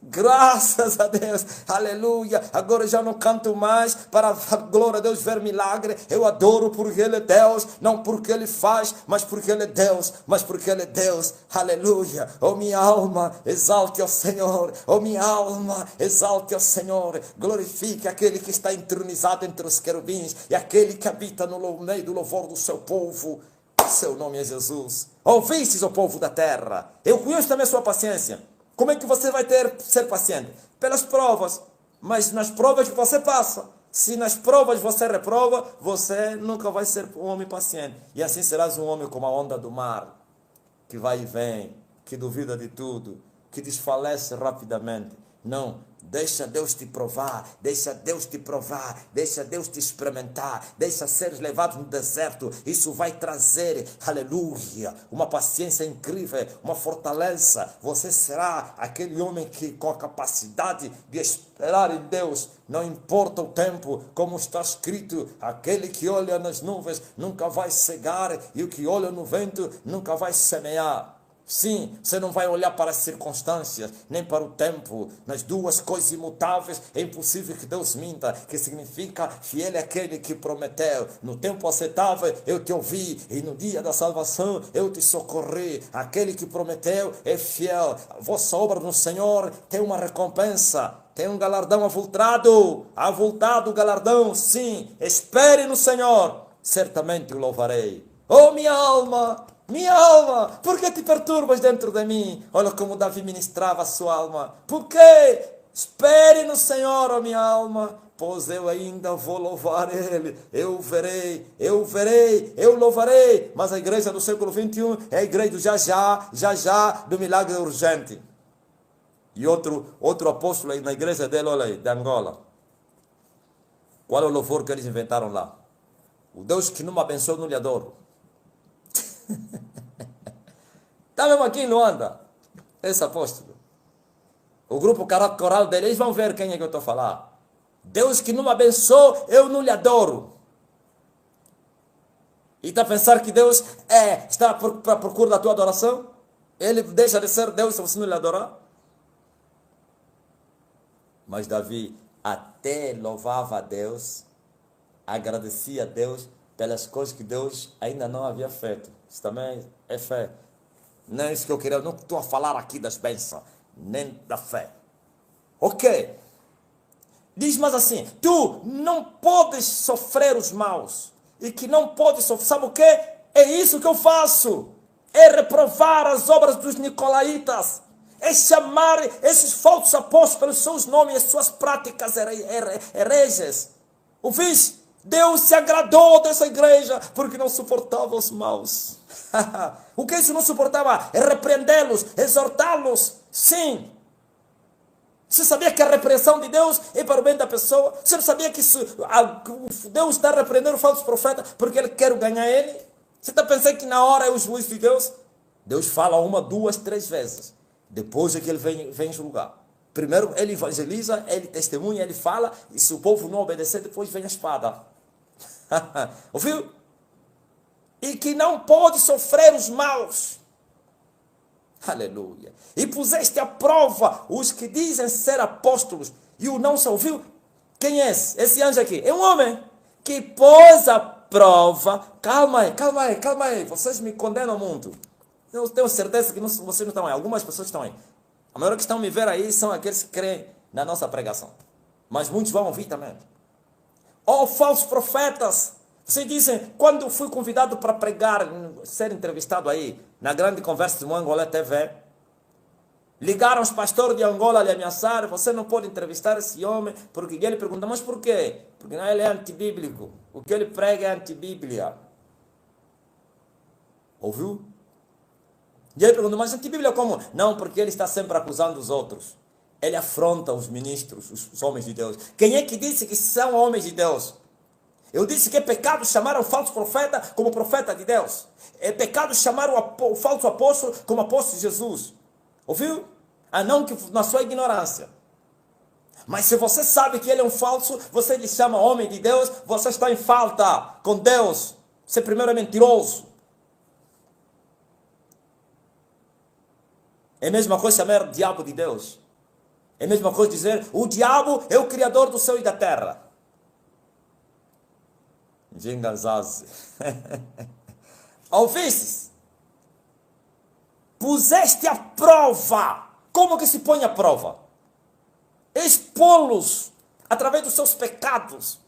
[SPEAKER 1] Graças a Deus, aleluia. Agora eu já não canto mais para a glória a Deus ver milagre. Eu adoro porque Ele é Deus, não porque Ele faz, mas porque Ele é Deus, mas porque Ele é Deus, aleluia. Oh minha alma, exalte ao Senhor, oh minha alma, exalte ao Senhor. Glorifique aquele que está entronizado entre os querubins e aquele que habita no meio do louvor do seu povo. Seu nome é Jesus. Ouvistes, o povo da terra, eu conheço também a sua paciência. Como é que você vai ser paciente? Pelas provas. Mas nas provas que você passa. Se nas provas você reprova, você nunca vai ser um homem paciente. E assim serás um homem como a onda do mar, que vai e vem, que duvida de tudo, que desfalece rapidamente. Não, deixa Deus te provar, deixa Deus te provar, deixa Deus te experimentar, deixa ser levado no deserto. Isso vai trazer, aleluia, uma paciência incrível, uma fortaleza. Você será aquele homem que com a capacidade de esperar em Deus, não importa o tempo, como está escrito: aquele que olha nas nuvens nunca vai cegar, e o que olha no vento nunca vai semear. Sim, você não vai olhar para as circunstâncias, nem para o tempo. Nas duas coisas imutáveis é impossível que Deus minta, que significa fiel é aquele que prometeu. No tempo aceitável eu te ouvi, e no dia da salvação eu te socorri. Aquele que prometeu é fiel. A vossa obra no Senhor tem uma recompensa. tem um galardão avultado o galardão, sim. Espere no Senhor, certamente o louvarei. Oh, minha alma, por que te perturbas dentro de mim? Olha como Davi ministrava a sua alma. Por quê? Espere no Senhor, oh minha alma, pois eu ainda vou louvar Ele. Eu verei, eu louvarei. Mas a igreja do século XXI é a igreja do já, do milagre urgente. E outro apóstolo aí na igreja dele, olha aí, de Angola. Qual é o louvor que eles inventaram lá? O Deus que não me abençoa, não lhe adoro. Está mesmo aqui em Luanda, esse apóstolo. O grupo coral dele, eles vão ver quem é que eu estou a falar. Deus que não me abençoa, eu não lhe adoro. E está a pensar que Deus está à procura da tua adoração? Ele deixa de ser Deus se você não lhe adorar? Mas Davi até louvava a Deus, agradecia a Deus pelas coisas que Deus ainda não havia feito. Isso também é fé. Não é isso que eu queria, não estou a falar aqui das bênçãos, nem da fé. Ok. Diz mais assim, tu não podes sofrer os maus, e que não podes sofrer, sabe o que? É isso que eu faço, é reprovar as obras dos nicolaítas, é chamar esses falsos apóstolos pelos seus nomes e as suas práticas hereges. Ouviste? Deus se agradou dessa igreja porque não suportava os maus. O que isso não suportava? É repreendê-los, exortá-los. Sim. Você sabia que a repreensão de Deus é para o bem da pessoa? Você não sabia que Deus está repreendendo o falso profeta porque ele quer ganhar ele? Você está pensando que na hora é o juiz de Deus? Deus fala 1, 2, 3 vezes. Depois é que ele vem julgar. Primeiro ele evangeliza, ele testemunha, ele fala, e se o povo não obedecer, depois vem a espada. Ouviu? E que não pode sofrer os maus. Aleluia. E puseste à prova os que dizem ser apóstolos e o não são. Ouviu? Quem é esse? Esse anjo aqui. É um homem que pôs à prova. Calma aí. Vocês me condenam muito. Eu tenho certeza que vocês não estão aí. Algumas pessoas estão aí. A maioria que estão me ver aí são aqueles que creem na nossa pregação. Mas muitos vão ouvir também. Oh, falsos profetas! Vocês dizem, quando eu fui convidado para pregar, ser entrevistado aí, na grande conversa de Angola TV, ligaram os pastores de Angola, lhe ameaçaram, você não pode entrevistar esse homem, porque ele pergunta, mas por quê? Porque não, ele é antibíblico. O que ele prega é antibíblia. Ouviu? E ele pergunta, mas antibíblia como? Não, porque ele está sempre acusando os outros. Ele afronta os ministros, os homens de Deus. Quem é que disse que são homens de Deus? Eu disse que é pecado chamar o falso profeta como profeta de Deus. É pecado chamar o falso apóstolo como apóstolo de Jesus. Ouviu? A não que na sua ignorância. Mas se você sabe que ele é um falso, você lhe chama homem de Deus, você está em falta com Deus. Você primeiro é mentiroso. É a mesma coisa chamar o diabo de Deus. É a mesma coisa dizer, o diabo é o criador do céu e da terra. Jingazaze. Ouviste? Puseste à prova. Como que se põe à prova? Expô-los através dos seus pecados.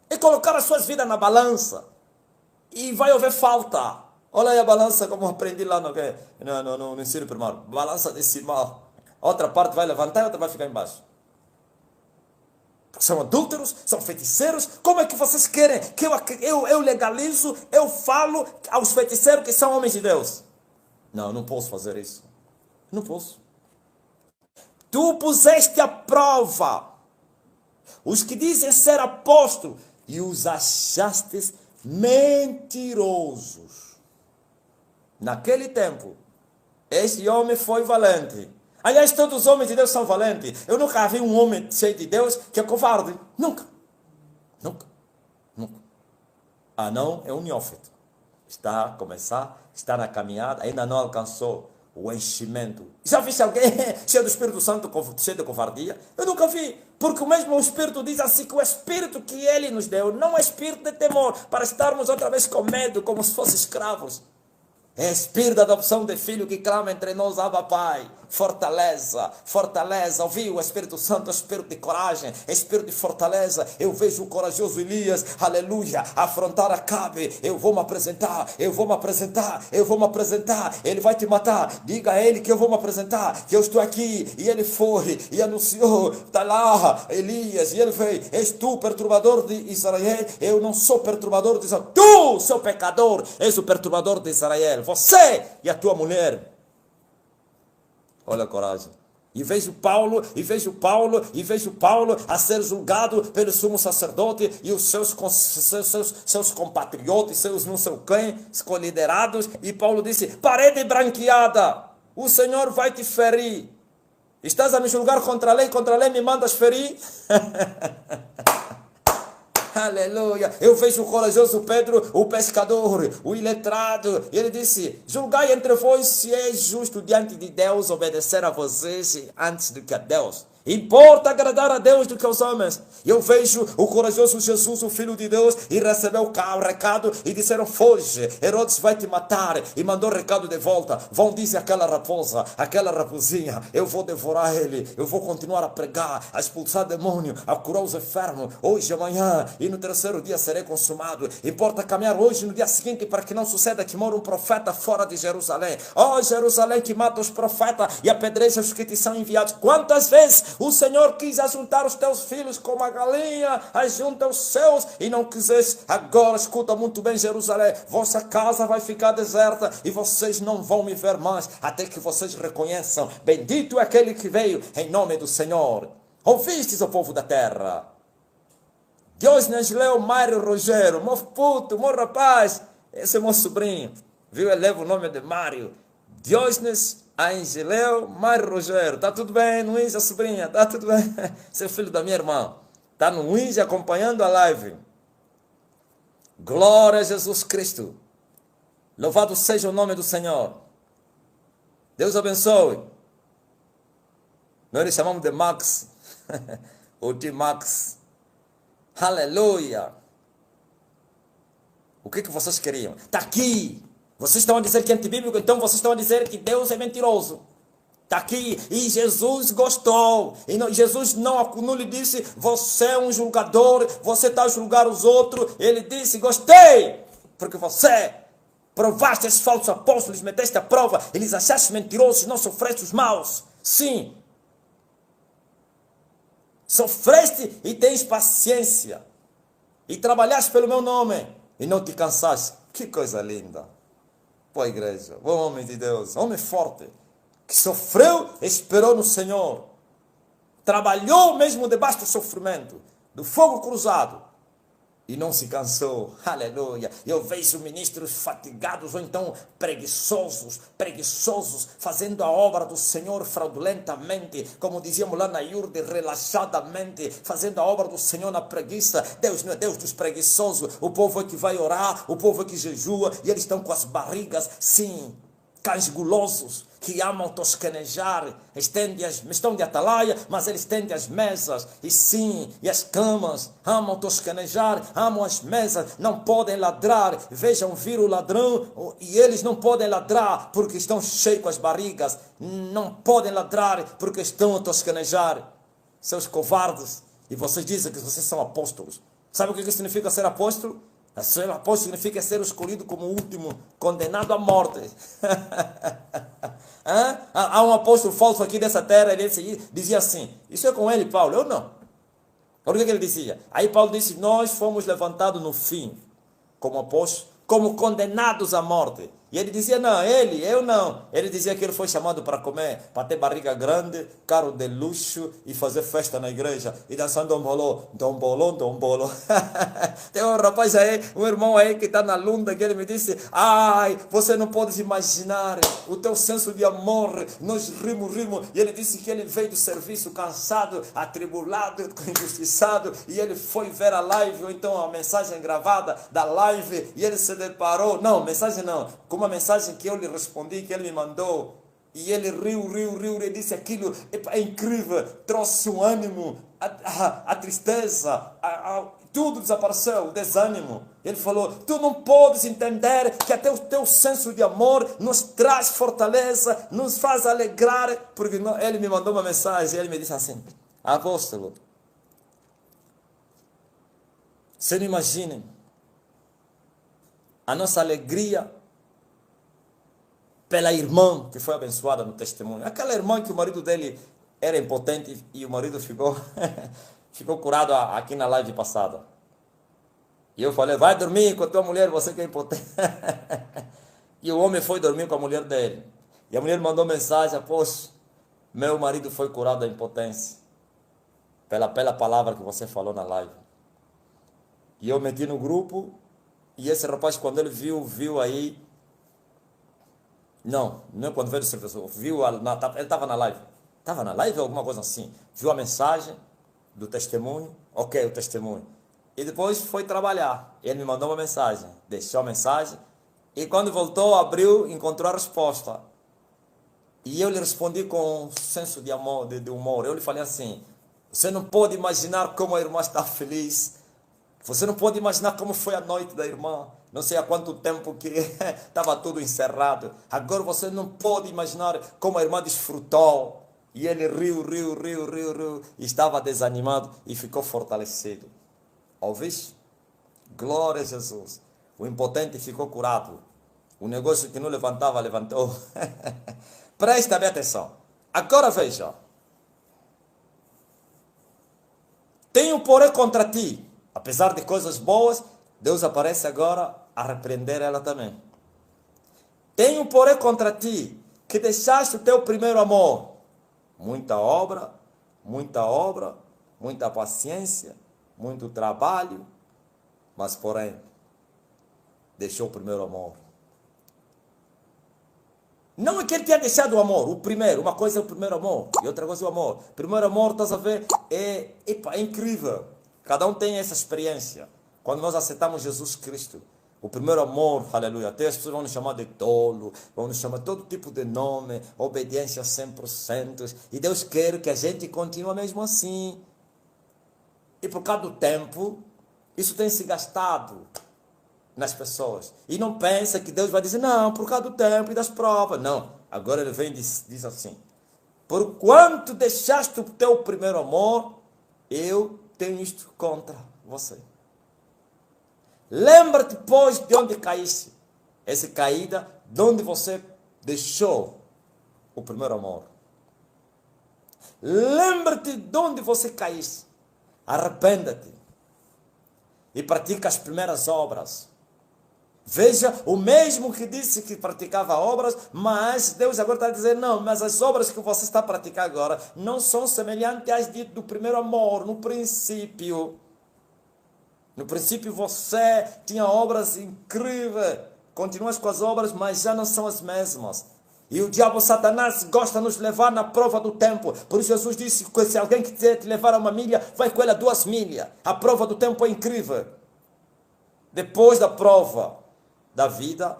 [SPEAKER 1] E colocar as suas vidas na balança. E vai haver falta. Olha aí a balança como eu aprendi lá no ensino primário. Balança decimal. Outra parte vai levantar e outra vai ficar embaixo. São adúlteros, são feiticeiros. Como é que vocês querem que eu legalizo, eu falo aos feiticeiros que são homens de Deus? Não posso fazer isso. Não posso. Tu puseste à prova os que dizem ser apóstolos e os achastes mentirosos. Naquele tempo, esse homem foi valente. Aliás, todos os homens de Deus são valentes. Eu nunca vi um homem cheio de Deus que é covarde. Nunca. Ah, não, é um neófito. Está a começar, está na caminhada, ainda não alcançou o enchimento. Já viste alguém cheio do Espírito Santo, cheio de covardia? Eu nunca vi. Porque o mesmo Espírito diz assim, que o Espírito que Ele nos deu não é Espírito de temor, para estarmos outra vez com medo, como se fossem escravos. É espírito da adopção de filho que clama entre nós, Abba Pai. Fortaleza, fortaleza. Ouviu? O Espírito Santo é espírito de coragem, é espírito de fortaleza. Eu vejo o corajoso Elias, aleluia, afrontar Acabe. Eu vou me apresentar, eu vou me apresentar, eu vou me apresentar. Ele vai te matar. Diga a ele que eu vou me apresentar, que eu estou aqui. E ele foi e anunciou. Está lá, Elias. E ele veio. És tu, perturbador de Israel? Eu não sou perturbador de Israel. Tu, seu pecador, és o perturbador de Israel. Você e a tua mulher. Olha a coragem. E vejo Paulo a ser julgado pelo sumo sacerdote e os seus compatriotas, seus não sei quem, liderados. E Paulo disse, parede branqueada, o Senhor vai te ferir. Estás a me julgar contra a lei me mandas ferir? Aleluia. Eu vejo o corajoso Pedro, o pescador, o iletrado. Ele disse, julgai entre vós se é justo diante de Deus obedecer a vocês antes do que a Deus. Importa agradar a Deus do que aos homens. Eu vejo o corajoso Jesus, o Filho de Deus, e recebeu o recado e disseram, foge, Herodes vai te matar. E mandou o recado de volta. Vão dizer aquela raposa, aquela raposinha, eu vou devorar ele, eu vou continuar a pregar, a expulsar demônio, a curar os enfermos, hoje, amanhã, e no terceiro dia serei consumado. Importa caminhar hoje no dia seguinte para que não suceda que mora um profeta fora de Jerusalém. Oh, Jerusalém que mata os profetas e apedreja os que te são enviados. Quantas vezes o Senhor quis ajuntar os teus filhos como a galinha ajunta os seus e não quiseste. Agora escuta muito bem, Jerusalém, vossa casa vai ficar deserta e vocês não vão me ver mais até que vocês reconheçam, bendito é aquele que veio em nome do Senhor. Ouvistes o povo da terra? Diógenes leu Mário Rogério, meu puto, meu rapaz, esse é meu sobrinho, viu? Ele leva o nome de Mário. Diógenes Angeleu Mário Rogério, tá tudo bem, Luiz, a sobrinha, tá tudo bem? Seu filho da minha irmã, tá no Luiz acompanhando a live. Glória a Jesus Cristo. Louvado seja o nome do Senhor. Deus abençoe. Nós lhe chamamos de Max, ou de Max. Aleluia. O que vocês queriam? Está aqui. Vocês estão a dizer que é antibíblico, então vocês estão a dizer que Deus é mentiroso. Está aqui. E Jesus gostou. E não, Jesus não lhe disse, você é um julgador, você está a julgar os outros. Ele disse, gostei, porque você provaste esses falsos apóstolos, meteste à prova, eles achaste mentirosos, não sofreste os maus. Sim. Sofreste e tens paciência. E trabalhaste pelo meu nome. E não te cansaste. Que coisa linda. Boa igreja. Bom homem de Deus. Homem forte. Que sofreu e esperou no Senhor. Trabalhou mesmo debaixo do sofrimento. Do fogo cruzado. E não se cansou. Aleluia. Eu vejo ministros fatigados ou então preguiçosos, fazendo a obra do Senhor fraudulentamente, como dizíamos lá na Iurde, relaxadamente, fazendo a obra do Senhor na preguiça. Deus não é Deus dos preguiçosos. O povo é que vai orar, o povo é que jejua, e eles estão com as barrigas, sim, cães gulosos, que amam tosquenejar, estão de atalaia, mas eles estendem as mesas, e sim, e as camas, amam tosquenejar, amam as mesas, não podem ladrar, vejam vir o ladrão, e eles não podem ladrar, porque estão cheios com as barrigas, não podem ladrar, porque estão a tosquenejar, seus covardes, e vocês dizem que vocês são apóstolos. Sabe o que significa ser apóstolo? Ser apóstolo significa ser escolhido como último, condenado à morte. Há um apóstolo falso aqui dessa terra, ele dizia assim, isso é com ele, Paulo, eu não. Olha o que ele dizia. Aí Paulo disse, nós fomos levantados no fim, como apóstolos, como condenados à morte. E ele dizia, não, eu não. Ele dizia que ele foi chamado para comer, para ter barriga grande, carro de luxo e fazer festa na igreja. E dançando dombolô. Tem um rapaz aí, um irmão aí que está na lunda, que ele me disse, ai, você não pode imaginar o teu senso de amor. Nós rimos. E ele disse que ele veio do serviço cansado, atribulado, injustiçado. E ele foi ver a live, ou então a mensagem gravada da live. E ele se deparou, não, mensagem não, com uma mensagem que eu lhe respondi, que ele me mandou, e ele riu, e disse aquilo, é incrível, trouxe um ânimo, a tristeza, tudo desapareceu, o desânimo. Ele falou, tu não podes entender que até o teu senso de amor nos traz fortaleza, nos faz alegrar, porque ele me mandou uma mensagem, ele me disse assim, apóstolo, você não imaginem a nossa alegria pela irmã que foi abençoada no testemunho. Aquela irmã que o marido dele era impotente e o marido ficou, ficou curado aqui na live passada. E eu falei, vai dormir com a tua mulher, você que é impotente. E o homem foi dormir com a mulher dele. E a mulher mandou mensagem, poxa, meu marido foi curado da impotência. Pela palavra que você falou na live. E eu meti no grupo, e esse rapaz, quando ele viu aí, não é quando veio o serviço, viu, ele estava na live. Estava na live ou alguma coisa assim. Viu a mensagem do testemunho, ok, o testemunho. E depois foi trabalhar. Ele me mandou uma mensagem, deixou a mensagem, e quando voltou, abriu, encontrou a resposta. E eu lhe respondi com um senso de amor, de humor. Eu lhe falei assim, você não pode imaginar como a irmã está feliz. Você não pode imaginar como foi a noite da irmã. Não sei há quanto tempo que estava tudo encerrado. Agora você não pode imaginar como a irmã desfrutou. E ele riu. E estava desanimado e ficou fortalecido. Ouviste? Glória a Jesus. O impotente ficou curado. O negócio que não levantava, levantou. Presta bem atenção. Agora veja. Tenho porém contra ti. Apesar de coisas boas, Deus aparece agora a repreender ela também. Tenho porém contra ti, que deixaste o teu primeiro amor. Muita obra, muita paciência, muito trabalho, mas porém, deixou o primeiro amor. Não é que ele tenha deixado o amor, o primeiro, uma coisa é o primeiro amor, e outra coisa é o amor. Primeiro amor, estás a ver, é incrível. Cada um tem essa experiência. Quando nós aceitamos Jesus Cristo, o primeiro amor, aleluia, até as pessoas vão nos chamar de tolo, vão nos chamar de todo tipo de nome, obediência 100%, e Deus quer que a gente continue mesmo assim. E por causa do tempo, isso tem se gastado nas pessoas. E não pensa que Deus vai dizer, não, por causa do tempo e das provas. Não, agora ele vem e diz assim, por quanto deixaste o teu primeiro amor, eu tenho isto contra você. Lembra-te, pois, de onde caíste. Essa caída, de onde você deixou o primeiro amor. Lembra-te de onde você caíste. Arrependa-te. E pratica as primeiras obras. Veja, o mesmo que disse que praticava obras, mas Deus agora está a dizer, não, mas as obras que você está a praticar agora não são semelhantes às do primeiro amor, no princípio. No princípio você tinha obras incríveis, continuas com as obras, mas já não são as mesmas. E o diabo Satanás gosta de nos levar na prova do tempo. Por isso Jesus disse que se alguém quiser te levar a 1 milha, vai com ele a 2 milhas. A prova do tempo é incrível. Depois da prova da vida,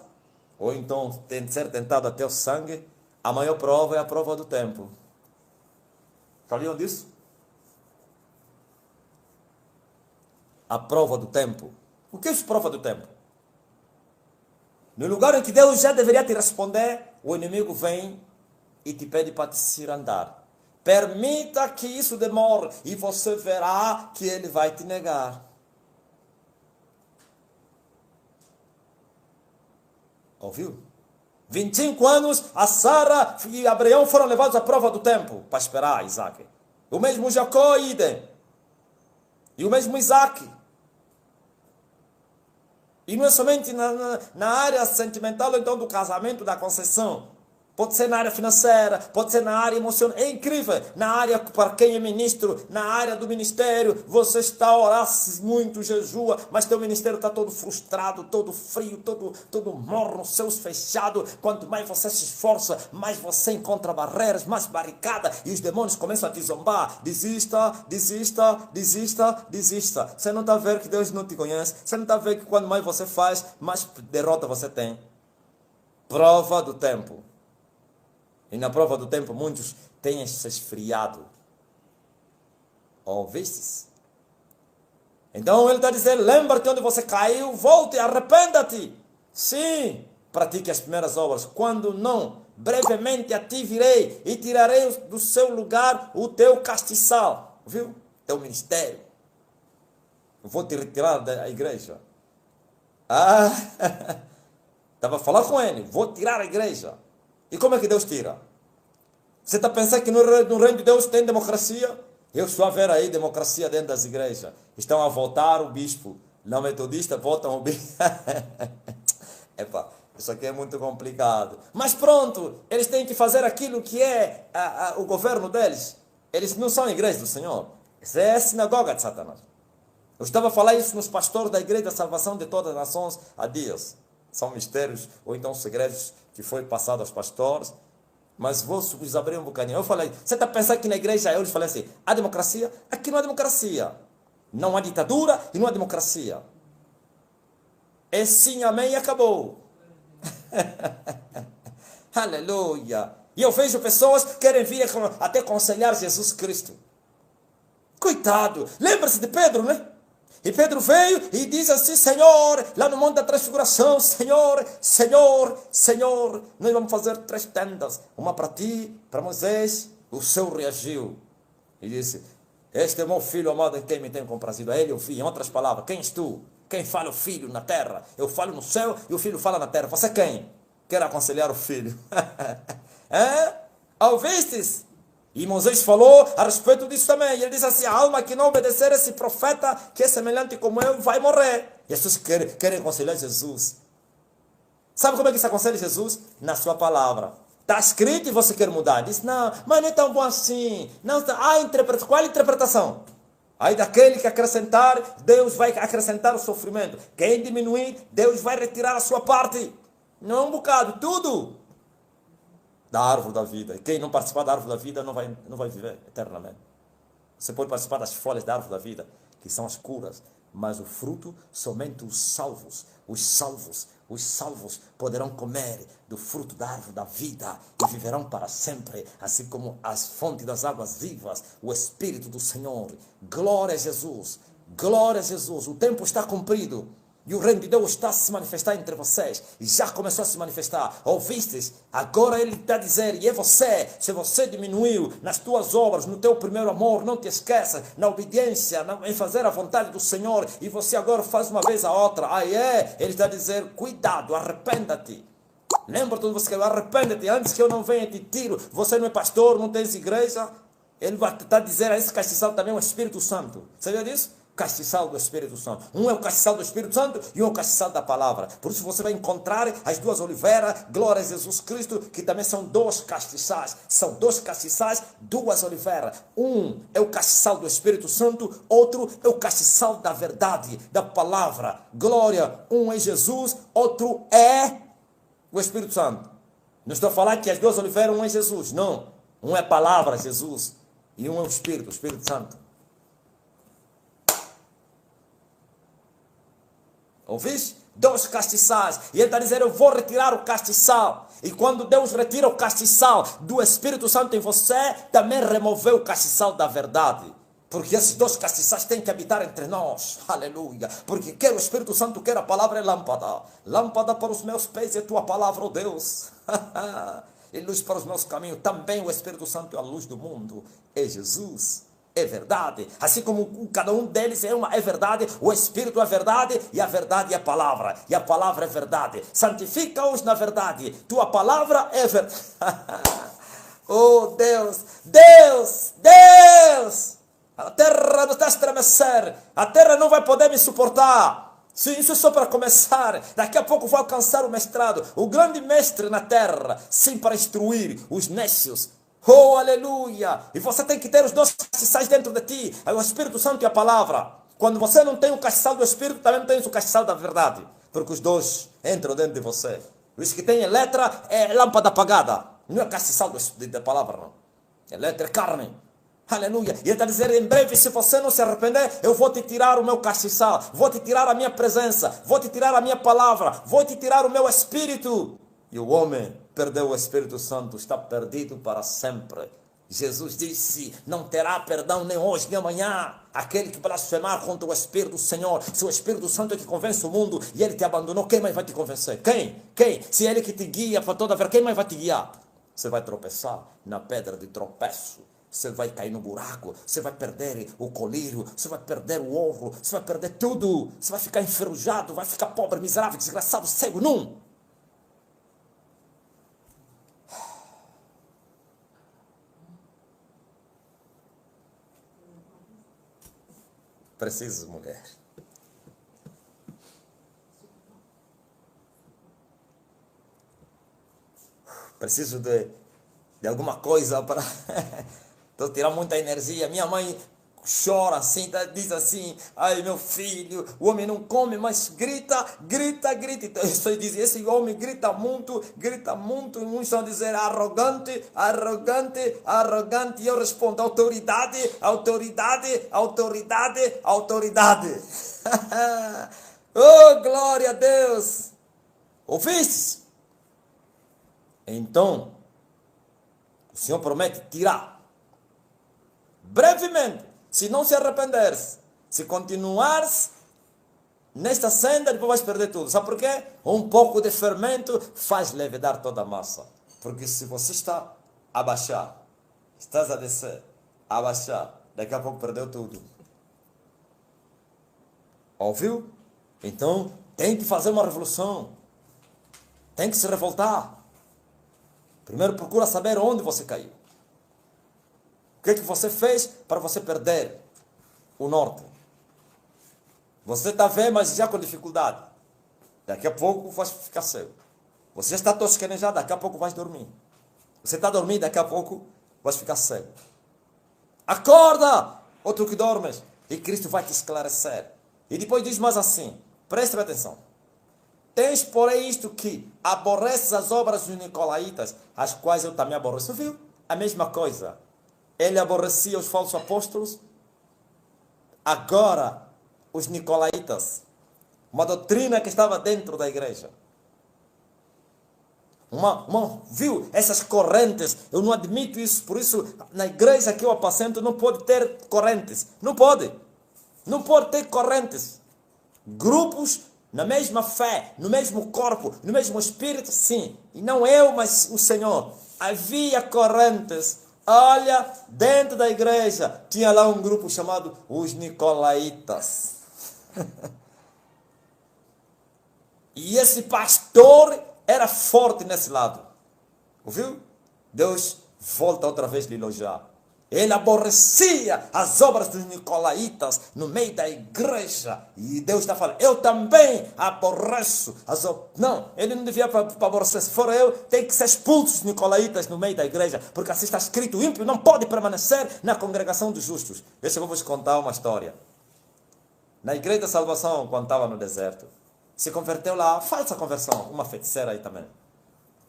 [SPEAKER 1] ou então ser tentado até o sangue, a maior prova é a prova do tempo. Sabiam disso? A prova do tempo. O que é isso, prova do tempo? No lugar em que Deus já deveria te responder, o inimigo vem e te pede para te cirandar. Permita que isso demore e você verá que ele vai te negar. Ouviu? 25 anos, a Sara e Abraão foram levados à prova do tempo para esperar Isaac. O mesmo Jacó e Idem. E o mesmo Isaac. E não é somente na área sentimental, ou então do casamento, da concessão. Pode ser na área financeira, pode ser na área emocional. É incrível. Na área para quem é ministro, na área do ministério, você está a orar muito, jejua, mas teu ministério está todo frustrado, todo frio, todo morno, céus fechados. Quanto mais você se esforça, mais você encontra barreiras, mais barricada, e os demônios começam a te zombar. Desista. Você não está a ver que Deus não te conhece? Você não está a ver que quanto mais você faz, mais derrota você tem? Prova do tempo. E na prova do tempo, muitos têm se esfriado. Ouvistes? Então ele está dizendo, lembra-te onde você caiu, volte, arrependa-te. Sim, pratique as primeiras obras. Quando não, brevemente a ti virei e tirarei do seu lugar o teu castiçal. Viu? Teu ministério. Vou te retirar da igreja. Ah, estava a falar com ele, vou tirar a igreja. E como é que Deus tira? Você está pensando que no reino de Deus tem democracia? Eu estou a ver aí democracia dentro das igrejas. Estão a votar o bispo. Não metodista, votam o bispo. Epa, isso aqui é muito complicado. Mas pronto, eles têm que fazer aquilo que é o governo deles. Eles não são a igreja do Senhor. Isso é a sinagoga de Satanás. Eu estava a falar isso nos pastores da Igreja da Salvação de Todas as Nações há dias. São mistérios ou então segredos que foi passado aos pastores. Mas vou vos abrir um bocadinho. Eu falei, você está pensando que na igreja, eu lhes falei assim, há democracia? Aqui não há democracia. Não há ditadura e não há democracia. É sim, amém e acabou. Aleluia. E eu vejo pessoas que querem vir até aconselhar Jesus Cristo. Coitado. Lembra-se de Pedro, né? E Pedro veio e diz assim, Senhor, lá no Monte da Transfiguração, Senhor, Senhor, Senhor, nós vamos fazer 3 tendas, uma para ti, para Moisés. O céu reagiu e disse, este é meu filho amado em quem me tenho comprazido. A ele eu vi, em outras palavras, quem és tu? Quem fala o filho na terra? Eu falo no céu e o filho fala na terra. Você quem? Quer aconselhar o filho. Ouvistes? E Moisés falou a respeito disso também. E ele disse assim, a alma que não obedecer a esse profeta, que é semelhante como eu, vai morrer. E as pessoas querem aconselhar Jesus. Sabe como é que se aconselha Jesus? Na sua palavra. Está escrito e você quer mudar. Diz, não, mas não é tão bom assim. Não, qual a interpretação? Aí daquele que acrescentar, Deus vai acrescentar o sofrimento. Quem diminuir, Deus vai retirar a sua parte. Não é um bocado, tudo. Da árvore da vida. E quem não participar da árvore da vida não vai viver eternamente. Você pode participar das folhas da árvore da vida, que são as curas, mas o fruto, somente os salvos poderão comer do fruto da árvore da vida e viverão para sempre, assim como as fontes das águas vivas, o Espírito do Senhor. Glória a Jesus, glória a Jesus. O tempo está cumprido. E o reino de Deus está a se manifestar entre vocês. E já começou a se manifestar. Ouvistes? Agora ele está a dizer, e é você, se você diminuiu nas tuas obras, no teu primeiro amor, não te esqueça, na obediência, em fazer a vontade do Senhor, e você agora faz uma vez a outra. Aí ele está a dizer, cuidado, arrependa-te. Lembra-te onde você quer, arrependa-te, antes que eu não venha e te tiro. Você não é pastor, não tens igreja. Ele vai estar a dizer, esse castiçal também é o Espírito Santo. Sabia disso? Castiçal do Espírito Santo. Um é o castiçal do Espírito Santo e um é o castiçal da palavra. Por isso você vai encontrar as 2 oliveiras, glória a Jesus Cristo, que também são 2 castiçais. São 2 castiçais, 2 oliveiras. Um é o castiçal do Espírito Santo, outro é o castiçal da verdade, da palavra. Glória, um é Jesus, outro é o Espírito Santo. Não estou a falar que as 2 oliveiras, um é Jesus. Não. Um é a palavra, Jesus, e um é o Espírito Santo. Ouviste? 2 castiçais. E ele está dizendo, eu vou retirar o castiçal. E quando Deus retira o castiçal do Espírito Santo em você, também removeu o castiçal da verdade. Porque esses 2 castiçais têm que habitar entre nós. Aleluia. Porque quer o Espírito Santo, quer a palavra é lâmpada. Lâmpada para os meus pés é tua palavra, ó Deus. E luz para os meus caminhos. Também o Espírito Santo é a luz do mundo. É Jesus. É verdade, assim como cada um deles é verdade, o Espírito é verdade e a verdade é a palavra, e a palavra é verdade. Santifica-os na verdade, tua palavra é verdade. Oh Deus, Deus, Deus, a terra não está a estremecer, a terra não vai poder me suportar. Sim, isso é só para começar. Daqui a pouco vou alcançar o mestrado, o grande mestre na terra, sim, para instruir os nécios. Oh, aleluia! E você tem que ter os 2 castiçais dentro de ti. O Espírito Santo e a palavra. Quando você não tem o castiçal do Espírito, também não tem o castiçal da verdade. Porque os 2 entram dentro de você. Isso que tem letra é lâmpada apagada. Não é castiçal da palavra, não. É letra, é carne. Aleluia. E ele está dizendo, em breve, se você não se arrepender, eu vou te tirar o meu castiçal. Vou te tirar a minha presença. Vou te tirar a minha palavra. Vou te tirar o meu Espírito. E o homem perdeu o Espírito Santo, está perdido para sempre. Jesus disse, não terá perdão nem hoje nem amanhã aquele que blasfemar contra o Espírito do Senhor. Se o Espírito Santo é que convence o mundo e ele te abandonou, quem mais vai te convencer? Quem? Quem? Se é ele que te guia para toda a verdade, quem mais vai te guiar? Você vai tropeçar na pedra de tropeço. Você vai cair no buraco, você vai perder o colírio, você vai perder o ouro, você vai perder tudo. Você vai ficar enferrujado, vai ficar pobre, miserável, desgraçado, cego, num. Preciso, mulher. Preciso de alguma coisa para tirar muita energia. Minha mãe chora assim, diz assim, ai meu filho, o homem não come, mas grita, grita, grita. Então eu estou dizendo, esse homem grita muito, e muitos estão a dizer arrogante, arrogante, arrogante. E eu respondo, autoridade, autoridade, autoridade, autoridade. Oh, glória a Deus! Ouviste? Então, o Senhor promete tirar. Brevemente, se não se arrependeres, se continuares nesta senda, depois vais perder tudo. Sabe por quê? Um pouco de fermento faz levedar toda a massa. Porque se você está a baixar, estás a descer, a baixar, daqui a pouco perdeu tudo. Ouviu? Então, tem que fazer uma revolução. Tem que se revoltar. Primeiro procura saber onde você caiu. O que você fez para você perder o norte? Você está vendo, mas já com dificuldade. Daqui a pouco vai ficar cego. Você está tosquenejado, daqui a pouco vai dormir. Você está dormindo, daqui a pouco vai ficar cego. Acorda, outro que dormes, e Cristo vai te esclarecer. E depois diz mais assim, preste atenção. Tens, porém, isto que aborreces as obras dos nicolaítas, as quais eu também aborreço. Viu? A mesma coisa. Ele aborrecia os falsos apóstolos. Agora, os nicolaítas. Uma doutrina que estava dentro da igreja. Viu? Essas correntes. Eu não admito isso. Por isso, na igreja que eu apacento, não pode ter correntes. Não pode. Não pode ter correntes. Grupos na mesma fé, no mesmo corpo, no mesmo espírito, sim. E não eu, mas o Senhor. Havia correntes. Olha, dentro da igreja, tinha lá um grupo chamado os Nicolaítas. E esse pastor era forte nesse lado. Ouviu? Deus volta outra vez a lhe elogiar. Ele aborrecia as obras dos nicolaítas no meio da igreja. E Deus está falando, eu também aborreço as obras. Não, ele não devia para aborrecer. Se for eu, tem que ser expulso os nicolaítas no meio da igreja. Porque assim está escrito, o ímpio não pode permanecer na congregação dos justos. Deixa eu vos contar uma história. Na igreja da salvação, quando estava no deserto, se converteu lá, falsa conversão, uma feiticeira aí também.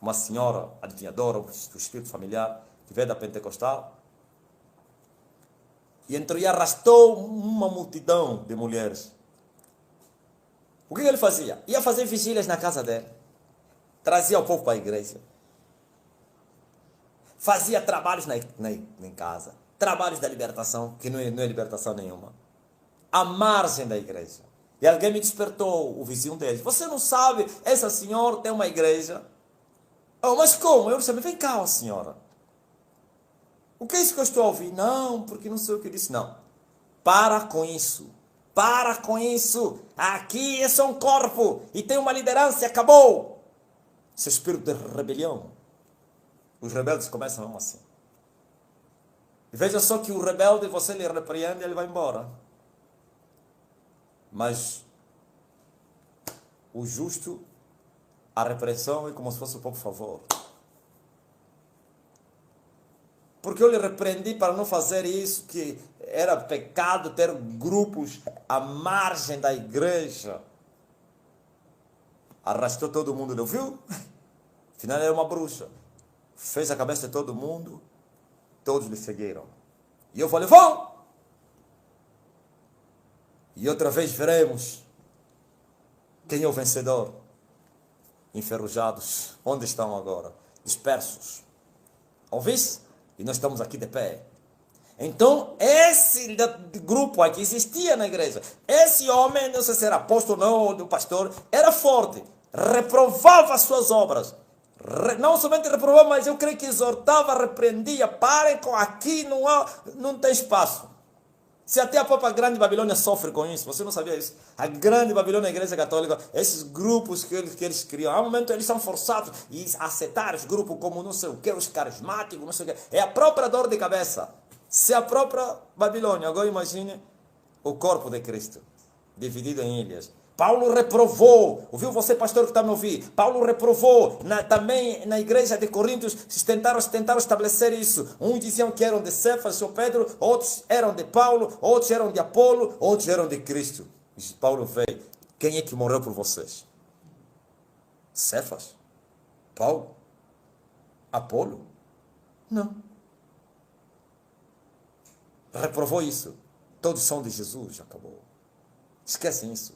[SPEAKER 1] Uma senhora adivinhadora, do espírito familiar, que veio da Pentecostal. E entrou e arrastou uma multidão de mulheres. O que ele fazia? Ia fazer vigílias na casa dele. Trazia o povo para a igreja. Fazia trabalhos em casa. Trabalhos da libertação, que não é libertação nenhuma. À margem da igreja. E alguém me despertou, o vizinho dele. Você não sabe, essa senhora tem uma igreja. Oh, mas como? Eu disse, vem cá, senhora. O que é isso que eu estou a ouvir? Não, porque não sei o que disse. Não. Para com isso. Para com isso. Aqui é só um corpo. E tem uma liderança e acabou. Esse espírito de rebelião. Os rebeldes começam assim. E veja só que o rebelde, você lhe repreende e ele vai embora. Mas o justo, a repressão é como se fosse por favor. Porque eu lhe repreendi para não fazer isso, que era pecado ter grupos à margem da igreja. Arrastou todo mundo, não viu? Afinal era uma bruxa. Fez a cabeça de todo mundo, todos lhe seguiram. E eu falei, vão! E outra vez veremos quem é o vencedor. Enferrujados, onde estão agora? Dispersos. Ouviste? E nós estamos aqui de pé. Então, esse grupo aqui existia na igreja. Esse homem, não sei se era apóstolo ou não, do pastor, era forte. Reprovava as suas obras. Não somente reprovava, mas eu creio que exortava, repreendia. Parem com aqui, não tem espaço. Se até a própria Grande Babilônia sofre com isso, você não sabia isso? A Grande Babilônia, a Igreja Católica, esses grupos que eles criam, há um momento eles são forçados a aceitar os grupos como não sei o que, os carismáticos, não sei o que. É a própria dor de cabeça. Se a própria Babilônia, agora imagine o corpo de Cristo, dividido em ilhas. Paulo reprovou, ouviu você, pastor, que está me ouvindo? Paulo reprovou, também na igreja de Coríntios, tentaram estabelecer isso. Uns diziam que eram de Cefas ou Pedro, outros eram de Paulo, outros eram de Apolo, outros eram de Cristo. E Paulo veio, quem é que morreu por vocês? Cefas? Paulo? Apolo? Não. Reprovou isso. Todos são de Jesus, acabou. Esquecem isso.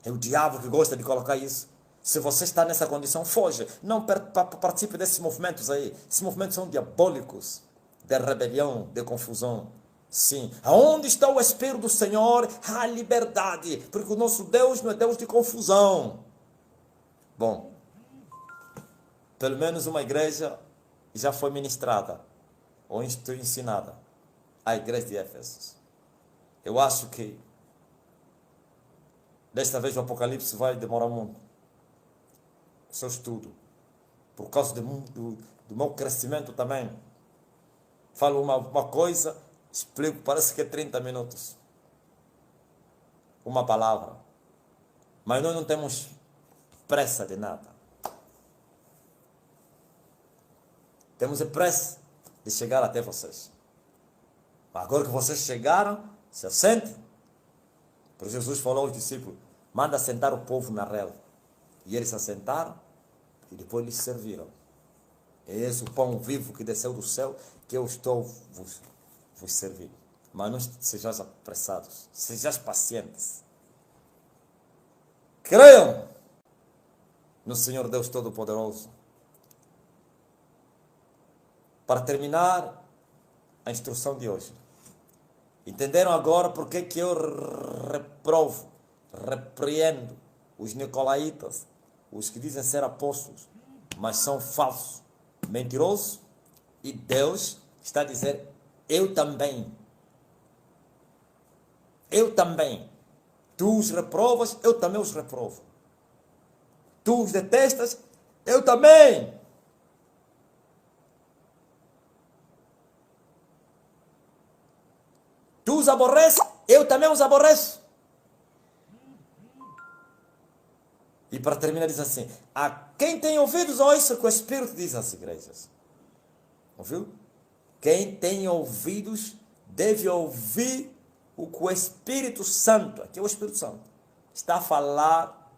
[SPEAKER 1] É o diabo que gosta de colocar isso. Se você está nessa condição, foge. Não participe desses movimentos aí. Esses movimentos são diabólicos. De rebelião, de confusão. Sim. Aonde está o Espírito do Senhor, há liberdade. Porque o nosso Deus não é Deus de confusão. Bom. Pelo menos uma igreja já foi ministrada. Ou ensinada. A igreja de Éfeso. Eu acho que desta vez o Apocalipse vai demorar muito. O seu estudo. Por causa do meu crescimento também. Falo uma coisa, explico, parece que é 30 minutos. Uma palavra. Mas nós não temos pressa de nada. Temos pressa de chegar até vocês. Agora que vocês chegaram, se assentem. Por Jesus falou aos discípulos, manda sentar o povo na relva. E eles se assentaram e depois lhes serviram. É esse o pão vivo que desceu do céu que eu estou vos servindo. Mas não sejais apressados, sejais pacientes. Creiam no Senhor Deus Todo-Poderoso. Para terminar a instrução de hoje. Entenderam agora porque que eu repreendo os nicolaítas, os que dizem ser apóstolos, mas são falsos, mentirosos, e Deus está a dizer, eu também. Eu também. Tu os reprovas, eu também os reprovo. Tu os detestas, eu também. Tu os aborreces, eu também os aborreço. E para terminar diz assim, a quem tem ouvidos, ouça o que o Espírito diz às igrejas. Ouviu? Quem tem ouvidos deve ouvir o que o Espírito Santo, aqui é o Espírito Santo, está a falar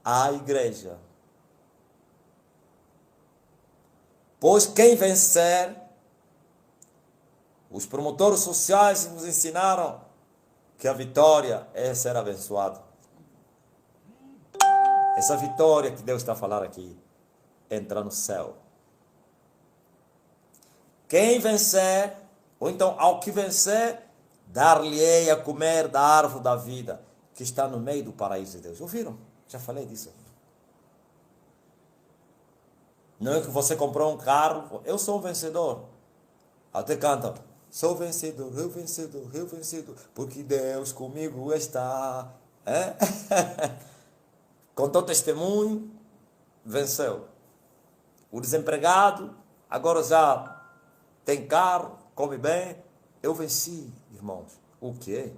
[SPEAKER 1] à igreja. Pois quem vencer, os promotores sociais nos ensinaram que a vitória é ser abençoado. Essa vitória que Deus está a falar aqui, entra no céu. Quem vencer, ou então ao que vencer, dar-lhe-ei a comer da árvore da vida, que está no meio do paraíso de Deus. Ouviram? Já falei disso. Não é que você comprou um carro, eu sou o vencedor. Até canta, sou vencedor, eu vencedor, eu vencedor, porque Deus comigo está. É? Contou testemunho, venceu. O desempregado, agora já tem carro, come bem. Eu venci, irmãos. O quê?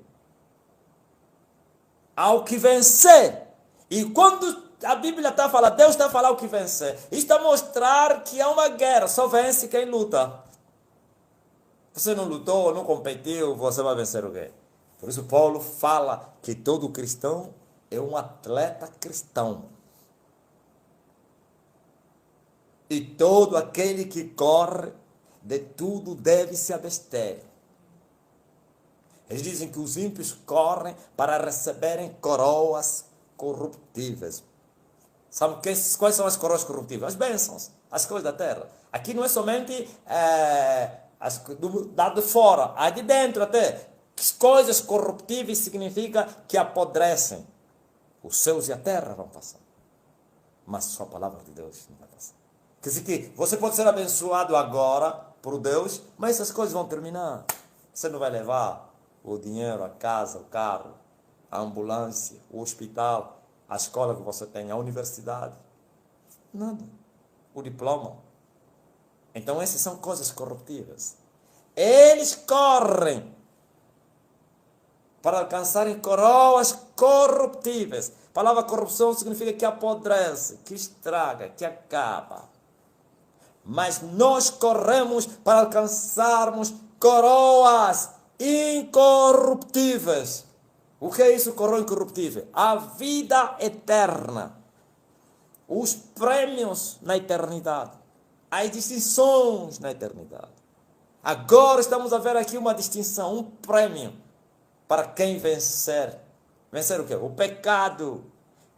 [SPEAKER 1] Ao que vencer. E quando a Bíblia está a falar, Deus está a falar o que vencer. Isto está a mostrar que há uma guerra, só vence quem luta. Você não lutou, não competiu, você vai vencer o quê? Por isso Paulo fala que todo cristão é um atleta cristão. E todo aquele que corre, de tudo deve se abster. Eles dizem que os ímpios correm para receberem coroas corruptíveis. Sabe quais são as coroas corruptíveis? As bênçãos, as coisas da terra. Aqui não é somente do lado de fora, há de dentro até. Coisas corruptíveis significa que apodrecem. Os céus e a terra vão passar, mas só a palavra de Deus não vai passar. Quer dizer que você pode ser abençoado agora por Deus, mas essas coisas vão terminar. Você não vai levar o dinheiro, a casa, o carro, a ambulância, o hospital, a escola que você tem, a universidade. Nada. O diploma. Então essas são coisas corruptíveis. Eles correm para alcançarem coroas corruptíveis. A palavra corrupção significa que apodrece, que estraga, que acaba. Mas nós corremos para alcançarmos coroas incorruptíveis. O que é isso, coroa incorruptível? A vida eterna. Os prêmios na eternidade. As distinções na eternidade. Agora estamos a ver aqui uma distinção, um prêmio para quem vencer. Vencer o quê? O pecado.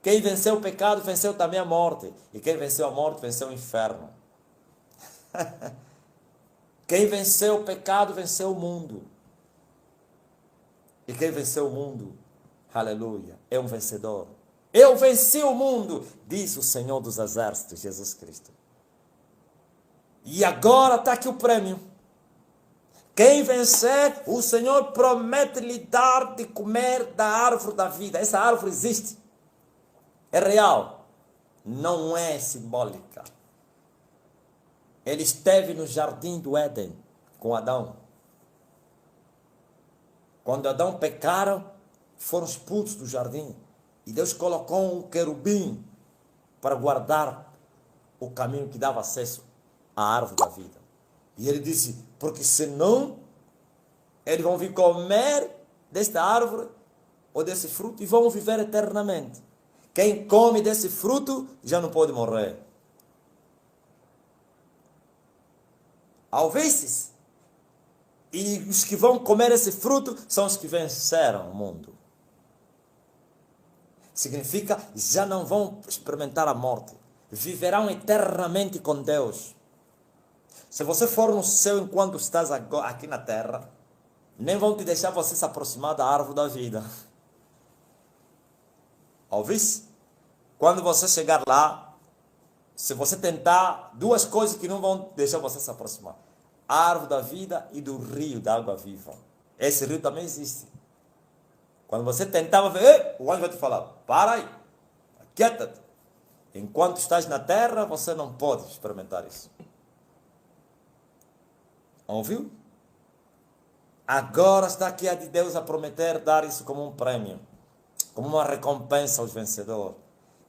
[SPEAKER 1] Quem venceu o pecado, venceu também a morte. E quem venceu a morte, venceu o inferno. Quem venceu o pecado, venceu o mundo. E quem venceu o mundo, aleluia, é um vencedor. Eu venci o mundo, diz o Senhor dos Exércitos, Jesus Cristo. E agora está aqui o prêmio. Quem vencer, o Senhor promete lhe dar de comer da árvore da vida. Essa árvore existe. É real. Não é simbólica. Ele esteve no jardim do Éden com Adão. Quando Adão pecaram, foram expulsos do jardim. E Deus colocou um querubim para guardar o caminho que dava acesso à árvore da vida. E ele disse, porque senão eles vão vir comer desta árvore ou desse fruto e vão viver eternamente. Quem come desse fruto já não pode morrer. Ouviste? E os que vão comer esse fruto são os que venceram o mundo. Significa, já não vão experimentar a morte. Viverão eternamente com Deus. Se você for no céu enquanto estás aqui na terra, nem vão te deixar você se aproximar da árvore da vida. Ouviste? Quando você chegar lá, se você tentar, duas coisas que não vão deixar você se aproximar. A árvore da vida e do rio da água viva. Esse rio também existe. Quando você tentava ver, o anjo vai te falar, para aí, aquieta-te. Enquanto estás na terra, você não pode experimentar isso. Ouviu? Agora está aqui a de Deus a prometer dar isso como um prêmio, como uma recompensa aos vencedores.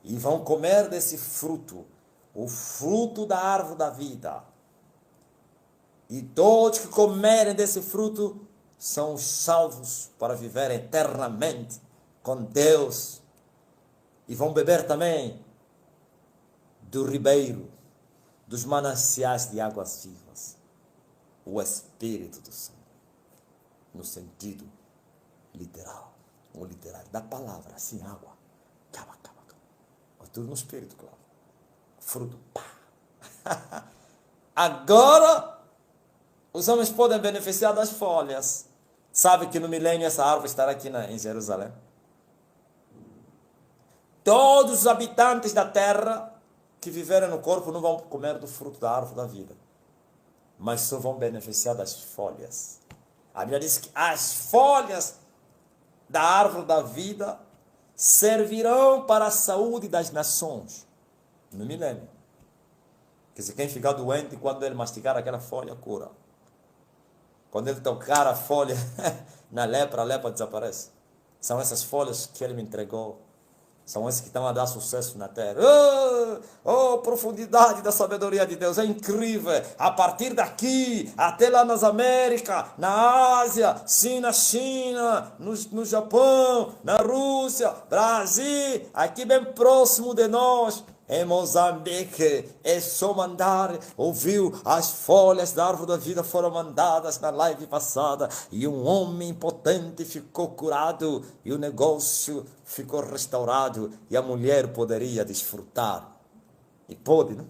[SPEAKER 1] E vão comer desse fruto, o fruto da árvore da vida. E todos que comerem desse fruto são os salvos para viver eternamente com Deus. E vão beber também do ribeiro, dos mananciais de águas vivas. O Espírito do Senhor. No sentido literal, ou literário, da palavra, assim, água. Cava. Tudo no Espírito, claro. Fruto, pá. Agora, os homens podem beneficiar das folhas. Sabe que no milênio essa árvore estará aqui em Jerusalém? Todos os habitantes da terra que viverem no corpo não vão comer do fruto da árvore da vida, mas só vão beneficiar das folhas. A Bíblia diz que as folhas da árvore da vida servirão para a saúde das nações no milênio. Quer dizer, quem ficar doente, quando ele mastigar aquela folha, cura. Quando ele tocar a folha na lepra, a lepra desaparece. São essas folhas que ele me entregou. São esses que estão a dar sucesso na terra. Oh, profundidade da sabedoria de Deus. É incrível. A partir daqui, até lá nas Américas, na Ásia, sim, na China, no Japão, na Rússia, Brasil, aqui bem próximo de nós, em Moçambique, é só mandar, ouviu? As folhas da árvore da vida foram mandadas na live passada e um homem impotente ficou curado e o negócio ficou restaurado e a mulher poderia desfrutar. E pode, não?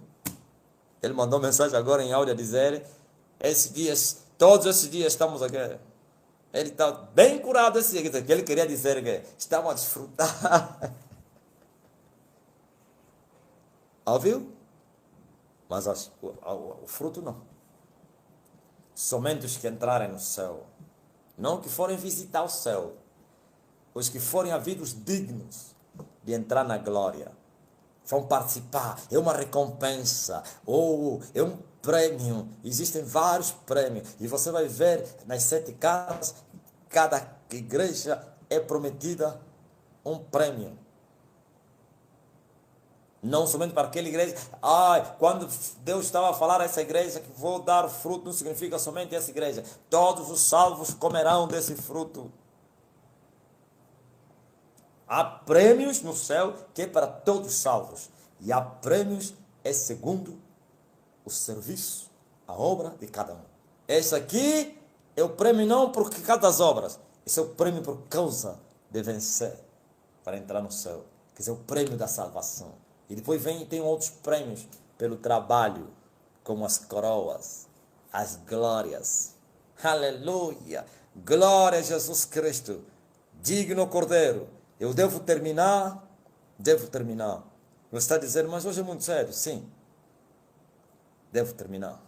[SPEAKER 1] Ele mandou mensagem agora em áudio a dizer, todos esses dias estamos aqui. Ele está bem curado esse dia. Que ele queria dizer que estamos a desfrutar. Ouviu? Mas o fruto não. Somente os que entrarem no céu. Não que forem visitar o céu. Os que forem havidos dignos de entrar na glória. Vão participar. É uma recompensa. Ou é um prêmio. Existem vários prêmios. E você vai ver nas 7 casas, cada igreja é prometida um prêmio. Não somente para aquela igreja. Quando Deus estava a falar a essa igreja que vou dar fruto, não significa somente essa igreja. Todos os salvos comerão desse fruto. Há prêmios no céu que é para todos os salvos. E há prêmios é segundo o serviço, a obra de cada um. Esse aqui é o prêmio não por causa das obras. Esse é o prêmio por causa de vencer para entrar no céu. Quer dizer, o prêmio da salvação. E depois tem outros prêmios pelo trabalho, como as coroas, as glórias. Aleluia! Glória a Jesus Cristo, digno Cordeiro. Eu devo terminar? Devo terminar. Você está dizendo, mas hoje é muito cedo. Sim, devo terminar.